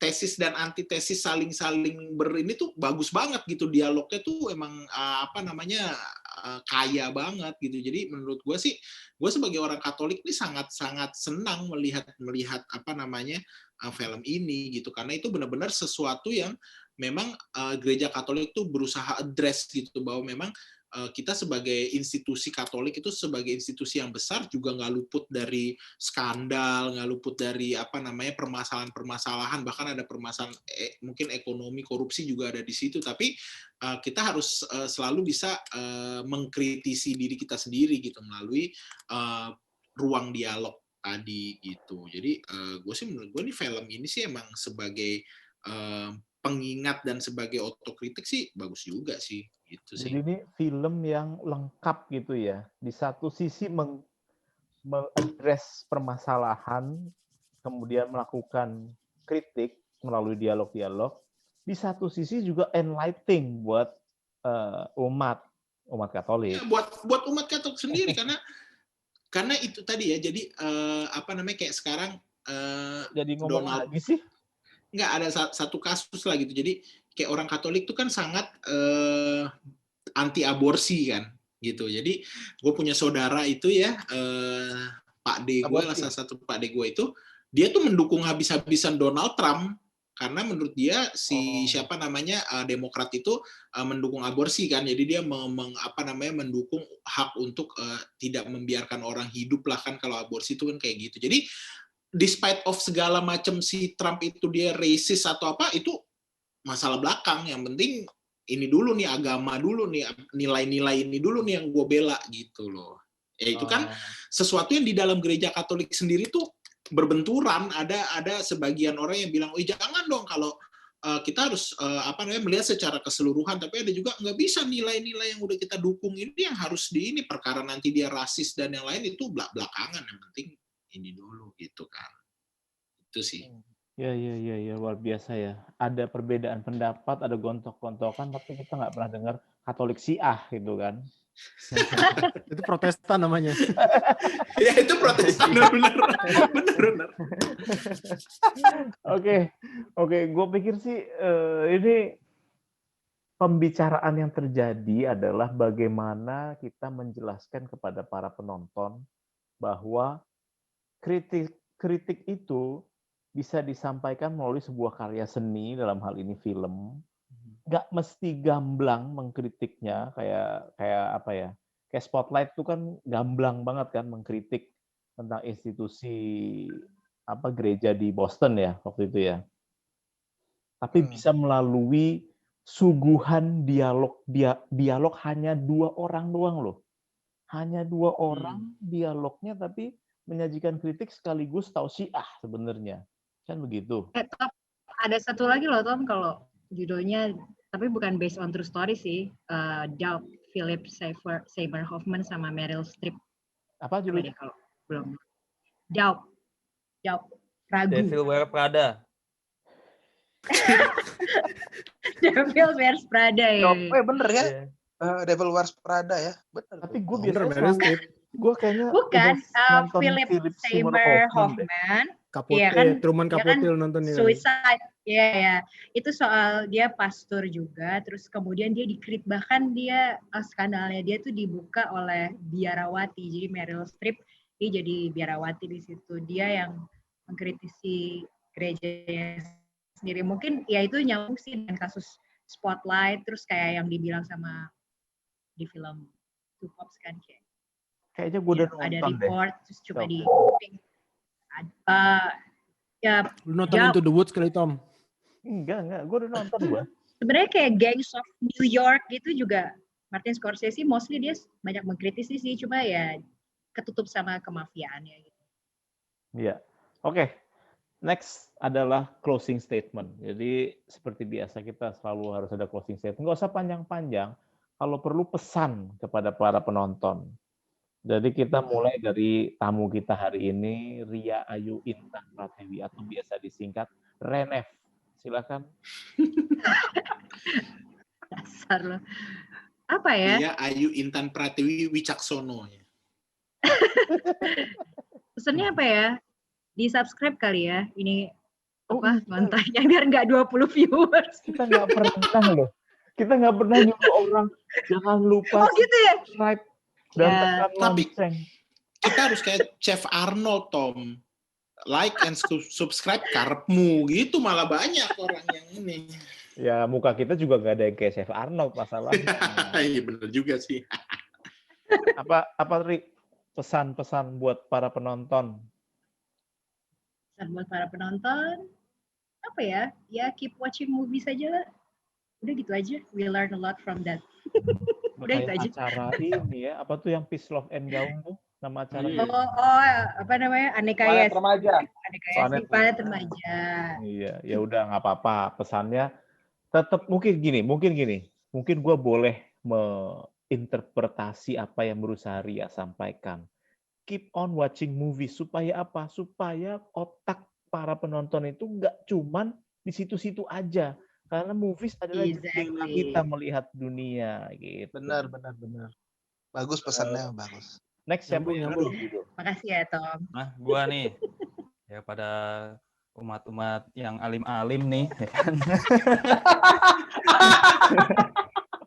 tesis dan antitesis saling ini tuh bagus banget gitu, dialognya tuh emang kaya banget gitu. Jadi menurut gue sih, gue sebagai orang Katolik ini sangat senang melihat film ini gitu, karena itu benar-benar sesuatu yang memang gereja Katolik tuh berusaha address gitu, bahwa memang kita sebagai institusi Katolik itu sebagai institusi yang besar juga nggak luput dari skandal, nggak luput dari permasalahan-permasalahan, bahkan ada permasalahan mungkin ekonomi, korupsi juga ada di situ. Tapi kita harus selalu bisa mengkritisi diri kita sendiri gitu melalui ruang dialog tadi gitu. Jadi menurut gue nih film ini sih emang sebagai pengingat dan sebagai otokritik sih bagus juga sih gitu sih.
Jadi ini film yang lengkap gitu ya. Di satu sisi mengadres permasalahan, kemudian melakukan kritik melalui dialog-dialog. Di satu sisi juga enlightening buat umat Katolik.
Ya, buat umat Katolik sendiri, karena itu tadi ya. Jadi kayak sekarang
jadi ngomong
Donald
lagi sih.
Nggak, ada satu kasus lah gitu. Jadi kayak orang Katolik tuh kan sangat anti aborsi kan gitu. Jadi gue punya saudara itu ya, Pak D gue, salah satu Pak D gue itu, dia tuh mendukung habis-habisan Donald Trump karena menurut dia Demokrat itu mendukung aborsi kan. Jadi dia mendukung hak untuk tidak membiarkan orang hidup lah kan, kalau aborsi itu kan kayak gitu. Jadi despite of segala macam si Trump itu dia racist atau apa, itu masalah belakang. Yang penting ini dulu nih, agama dulu nih, nilai-nilai ini dulu nih yang gue bela gitu loh. Ya itu kan sesuatu yang di dalam gereja Katolik sendiri tuh berbenturan. Ada sebagian orang yang bilang, jangan dong kalau kita harus melihat secara keseluruhan, tapi ada juga nggak bisa, nilai-nilai yang udah kita dukung ini yang harus ini perkara nanti dia rasis dan yang lain itu belakangan, yang penting ini dulu gitu kan. Itu sih.
Ya, luar biasa ya. Ada perbedaan pendapat, ada gontok-gontokan, tapi kita nggak pernah dengar Katolik Syiah gitu kan.
Itu Protestan namanya.
Ya itu Protestan, benar.
Oke, gue pikir sih ini pembicaraan yang terjadi adalah bagaimana kita menjelaskan kepada para penonton bahwa kritik itu bisa disampaikan melalui sebuah karya seni, dalam hal ini film. Nggak mesti gamblang mengkritiknya, kayak Spotlight itu kan gamblang banget kan mengkritik tentang institusi gereja di Boston ya waktu itu ya. Tapi bisa melalui suguhan dialog hanya 2 orang doang loh. Hanya 2 orang dialognya, tapi menyajikan kritik sekaligus tausiah sebenarnya. Kan begitu.
Ada satu lagi loh Tom, kalau judulnya, tapi bukan based on true story sih, Doubt, Philip Seymour Hoffman sama Meryl Streep.
Apa judulnya?
Kalau belum. Doubt, ragu.
Devil Wears Prada.
Devil Wears Prada ya.
Bener ya. Devil Wears Prada ya. Bener.
Tapi gue
Gue
kayaknya
bukan Philip Seymour Hoffman.
Capote,
ya kan,
Truman Capote kan nontonnya.
Suicide. Ya. Itu soal dia pastor juga, terus kemudian dia bahkan dia skandalnya dia tuh dibuka oleh biarawati. Jadi Meryl Streep dia jadi biarawati di situ. Dia yang mengkritisi gerejanya sendiri. Mungkin ya itu nyambung sih dengan kasus Spotlight, terus kayak yang dibilang sama di film Two Pops kan
kayaknya gue udah nonton
ada report
deh.
Terus coba di
Lu nonton Into the Woods kali Tom?
Enggak, gue udah nonton gue.
Sebenarnya kayak Gangs of New York gitu juga, Martin Scorsese mostly dia banyak mengkritisi sih, cuma ya ketutup sama kemafiaannya gitu.
Iya. Oke. Next adalah closing statement. Jadi seperti biasa kita selalu harus ada closing statement. Nggak usah panjang-panjang. Kalau perlu pesan kepada para penonton. Jadi kita mulai dari tamu kita hari ini, Ria Ayu Intan Pratewi atau biasa disingkat Renef. Silakan.
Dasar lo. Apa ya?
Iya, Ayu Intan Pratiwi Wicaksono.
Pesannya apa ya? Di subscribe kali ya. Ini
Oh,
apa
iya.
kontennya biar nggak 20 viewers.
Kita nggak pernah loh. Kita nggak pernah nyuruh orang jangan lupa
Oh gitu ya?
subscribe dan
Ya.
tekan
Tapi
lonceng.
kita harus kayak Chef Arnold, Tom. Like and subscribe karepmu gitu, malah banyak orang yang ini.
Ya muka kita juga nggak ada yang kayak Chef Arnold masalahnya.
Iya bener juga sih.
Apa Ri? Pesan-pesan buat para penonton.
Pesan buat para penonton apa ya? Ya keep watching movies aja lah. Udah gitu aja. We learn a lot from that. Udah
Kayak
itu aja.
acara ini ya, apa tuh yang Peace Love and Gaung tuh nama acaranya?
Iya.
Oh, apa namanya? Aneka
Planet
Yes.
remaja.
Aneka Yes.
Planet
Planet remaja.
Iya, ya udah nggak apa-apa. Pesannya tetap mungkin gini. Mungkin gue boleh menginterpretasi apa yang berusaha Ria sampaikan. Keep on watching movies supaya apa? Supaya otak para penonton itu nggak cuman di situ-situ aja. Karena movies adalah jendela
Exactly.
kita melihat dunia gitu.
Benar. Bagus pesannya, bagus.
Next siapa yang
Nyambung.
dulu?
Makasih ya Tom.
Nah, gua nih ya pada umat-umat yang alim-alim nih, ya kan?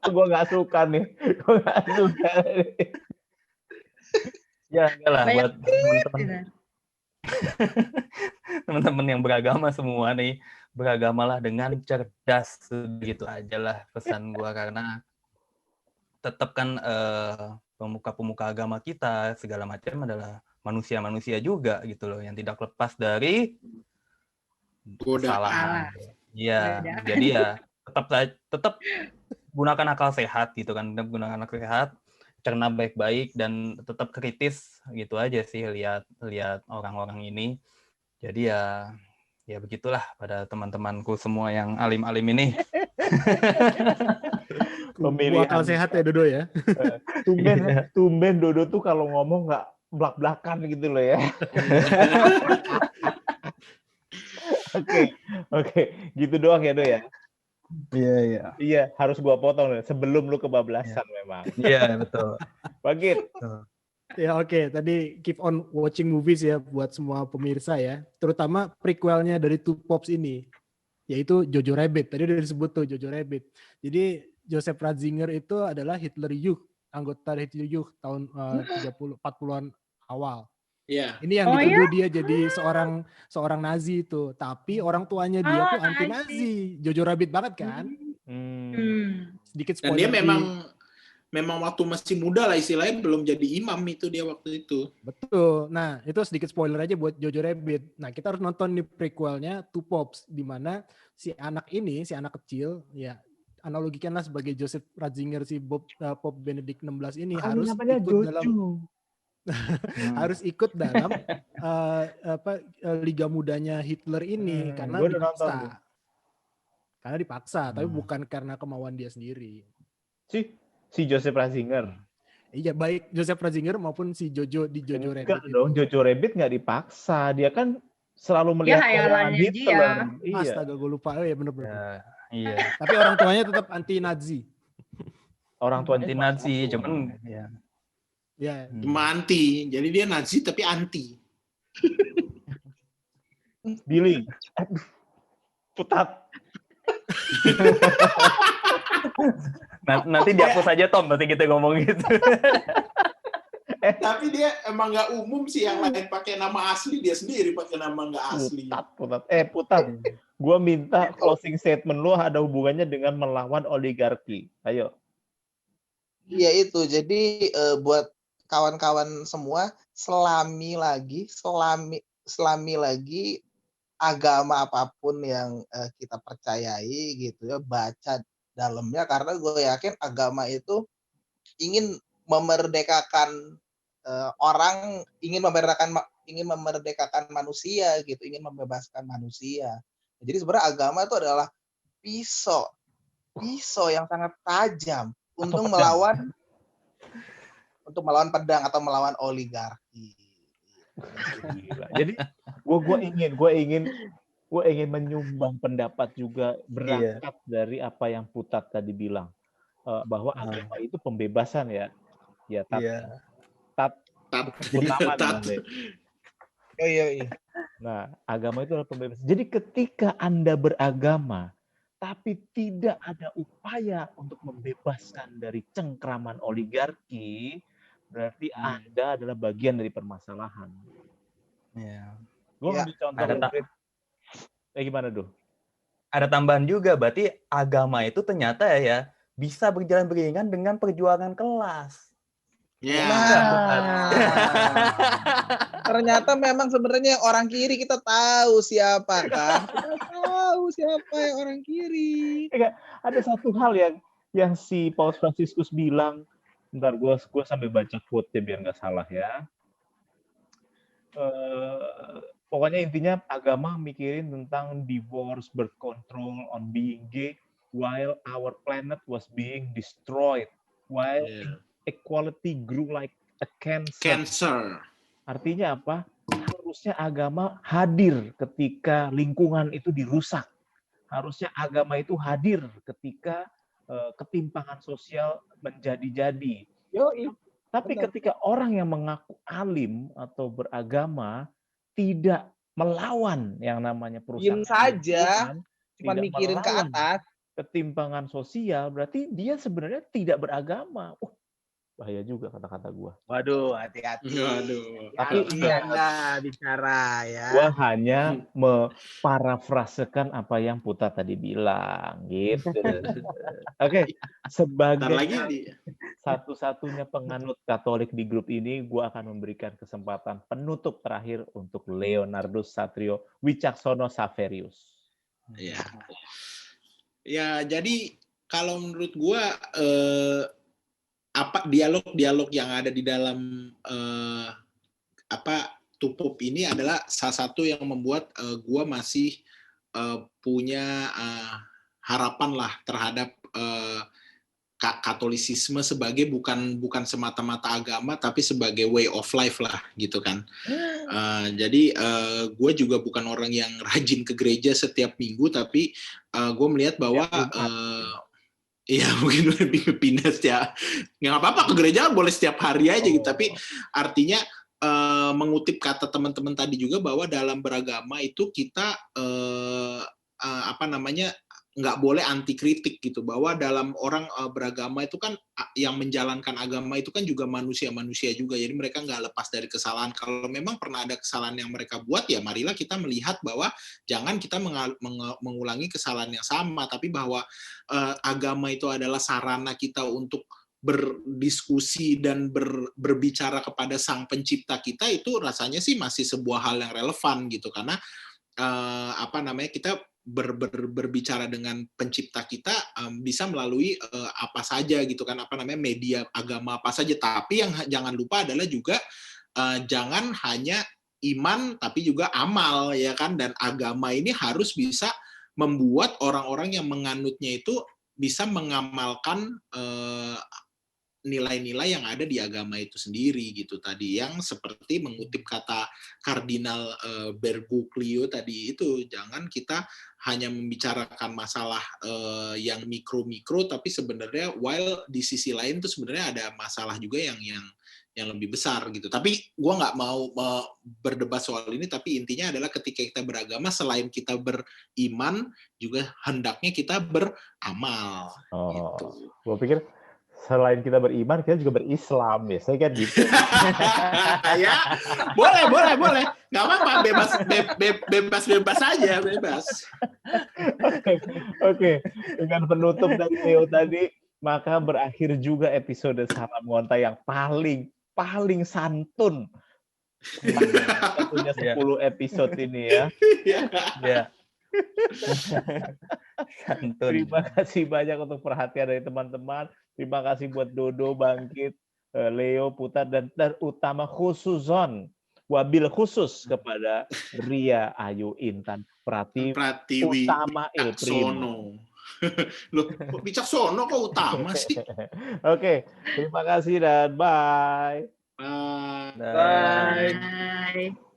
Gue nggak suka nih.
Ya enggak lah
Banyak
buat teman-teman
Gitu.
teman-teman yang beragama semua nih, beragamalah dengan cerdas, gitu aja lah pesan gua, karena tetap kan pemuka-pemuka agama kita segala macam adalah manusia-manusia juga gitu loh, yang tidak lepas dari kesalahan. Iya,
Godaan.
jadi ya tetap gunakan akal sehat gitu kan, gunakan akal sehat, cerna baik-baik dan tetap kritis gitu aja sih lihat orang-orang ini. Jadi ya begitulah pada teman-temanku semua yang alim-alim ini.
Pemilihan.
Akal sehat ya Dodo ya.
Tumben Dodo tuh kalau ngomong nggak belak-belakan gitu loh ya. Oke, gitu doang ya Do ya.
Iya.
Iya, harus gua potong nih sebelum lu kebablasan memang.
Iya, betul.
Bagit.
Ya oke, tadi keep on watching movies ya buat semua pemirsa ya. Terutama prequelnya dari Two Pops ini, yaitu Jojo Rabbit. Tadi udah disebut tuh Jojo Rabbit. Jadi Joseph Ratzinger itu adalah Hitler Youth, anggota Hitler Youth tahun 40-an awal.
Iya.
Ini yang dituduh dia jadi seorang Nazi itu, tapi orang tuanya dia tuh anti Nazi. Jojo Rabbit banget kan? Sedikit
Dan dia
spoiler.
memang waktu masih muda lah istilahnya, belum jadi imam itu dia waktu itu.
Betul. Nah, itu sedikit spoiler aja buat Jojo Rabbit. Nah, kita harus nonton nih prequelnya Two Pops, di mana si anak kecil, ya analogikanlah sebagai Joseph Ratzinger, si Pop Benedict 16 ini harus ikut dalam Liga Mudanya Hitler ini karena dipaksa. Karena dipaksa, tapi bukan karena kemauan dia sendiri.
Si Joseph Ratzinger.
Iya, baik Joseph Ratzinger maupun si Jojo di Jojo Rabbit.
Enggak dong, Jojo Rabbit nggak dipaksa. Dia kan selalu melihat
hayalannya
Hitler.
Iya. Astaga, gue lupa. Oh ya bener-bener.
Iya.
Tapi orang tuanya tetap anti-Nazi.
Orang tuanya
anti-Nazi, cuman ya.
Ya.
Cuma anti. Jadi dia Nazi tapi anti.
Billy. Putat.
Nanti dihapus aja Tom, nanti kita ngomong gitu.
Tapi dia emang nggak umum sih, yang lain pakai nama asli, dia sendiri pakai nama nggak asli.
Putat. Gue minta closing statement lu ada hubungannya dengan melawan oligarki. Ayo.
Iya itu. Jadi buat kawan-kawan semua, selami lagi agama apapun yang kita percayai gitu ya, baca dalamnya, karena gue yakin agama itu ingin memerdekakan orang ingin memerdekakan manusia gitu, ingin membebaskan manusia. Jadi sebenarnya agama itu adalah pisau yang sangat tajam
Atau
untuk
pedang.
melawan pedang atau melawan oligarki.
Gila. Jadi gue ingin menyumbang pendapat juga berangkat dari apa yang Putat tadi bilang, bahwa agama itu pembebasan ya Tat.
Iya.
Tat sebut nama nih,
Tat.
Bang Le.
Iya.
Nah, agama itu adalah pembebasan. Jadi ketika Anda beragama tapi tidak ada upaya untuk membebaskan dari cengkraman oligarki, berarti Anda adalah bagian dari permasalahan.
Iya.
Gue
Iya.
ngambil contoh
Ada
konkret. Gimana, Duh?
Ada tambahan juga, berarti agama itu ternyata ya bisa berjalan beriringan dengan perjuangan kelas.
Ya.
Ternyata memang sebenarnya orang kiri kita tahu siapa kan? Kita tahu siapa yang orang kiri.
Ada satu hal yang si Paus Fransiskus bilang, bentar gue sambil baca quote-nya biar nggak salah ya. Pokoknya intinya agama mikirin tentang divorce, birth control, on being gay, while our planet was being destroyed, while equality grew like a cancer. Artinya apa? Harusnya agama hadir ketika lingkungan itu dirusak. Harusnya agama itu hadir ketika ketimpangan sosial menjadi-jadi. Tapi ketika orang yang mengaku alim atau beragama tidak melawan yang namanya perusahaan
saja, cuma mikirin ke atas,
ketimpangan sosial, berarti dia sebenarnya tidak beragama. Bahaya juga kata-kata gue.
Waduh, hati-hati.
Tapi
Anda bicara ya.
Gue hanya memparafrasekan apa yang Puta tadi bilang, gitu. Oke, sebagai satu-satunya penganut Katolik di grup ini, gue akan memberikan kesempatan penutup terakhir untuk Leonardus Satrio Wicaksono Saverius.
Ya, jadi kalau menurut gue dialog-dialog yang ada di dalam Tupup ini adalah salah satu yang membuat gue masih punya harapan lah terhadap Katolisisme sebagai bukan semata-mata agama tapi sebagai way of life lah gitu kan. Jadi gue juga bukan orang yang rajin ke gereja setiap minggu, tapi gue melihat bahwa iya mungkin lebih pindah ya. Nggak apa-apa, ke gereja boleh setiap hari aja gitu. Tapi artinya mengutip kata teman-teman tadi juga bahwa dalam beragama itu kita nggak boleh anti kritik gitu. Bahwa dalam orang beragama itu kan yang menjalankan agama itu kan juga manusia-manusia juga. Jadi mereka nggak lepas dari kesalahan. Kalau memang pernah ada kesalahan yang mereka buat, ya marilah kita melihat bahwa jangan kita mengulangi kesalahan yang sama. Tapi bahwa agama itu adalah sarana kita untuk berdiskusi dan berbicara kepada Sang Pencipta kita, itu rasanya sih masih sebuah hal yang relevan gitu, karena kita berbicara dengan Pencipta kita bisa melalui apa saja gitu kan, media agama apa saja. Tapi yang jangan lupa adalah juga jangan hanya iman tapi juga amal ya kan, dan agama ini harus bisa membuat orang-orang yang menganutnya itu bisa mengamalkan nilai-nilai yang ada di agama itu sendiri gitu. Tadi yang seperti mengutip kata Kardinal Bergoglio tadi itu, jangan kita hanya membicarakan masalah yang mikro-mikro, tapi sebenarnya while di sisi lain tuh sebenarnya ada masalah juga yang lebih besar gitu. Tapi gue nggak mau berdebat soal ini, tapi intinya adalah ketika kita beragama, selain kita beriman, juga hendaknya kita beramal. Gitu.
Gue pikir selain kita beriman, kita juga berislam ya. Saya kan gitu.
Ya, boleh. Nggak apa-apa, bebas aja, bebas.
Oke. Dengan penutup dari Leo tadi, maka berakhir juga episode Salam Ngonta yang paling santun. Punya 10 episode ini ya.
Ya.
Terima kasih banyak untuk perhatian dari teman-teman. Terima kasih buat Dodo Bangkit. Leo, Putar, dan terutama khususon, wabil khusus kepada Ria, Ayu, Intan, Pratiwi,
Pratiwi
utama Il Primo.
Wicaksono. Loh, kok Wicaksono kok utama sih?
Oke, terima kasih dan bye.
Bye.
Bye.
Bye.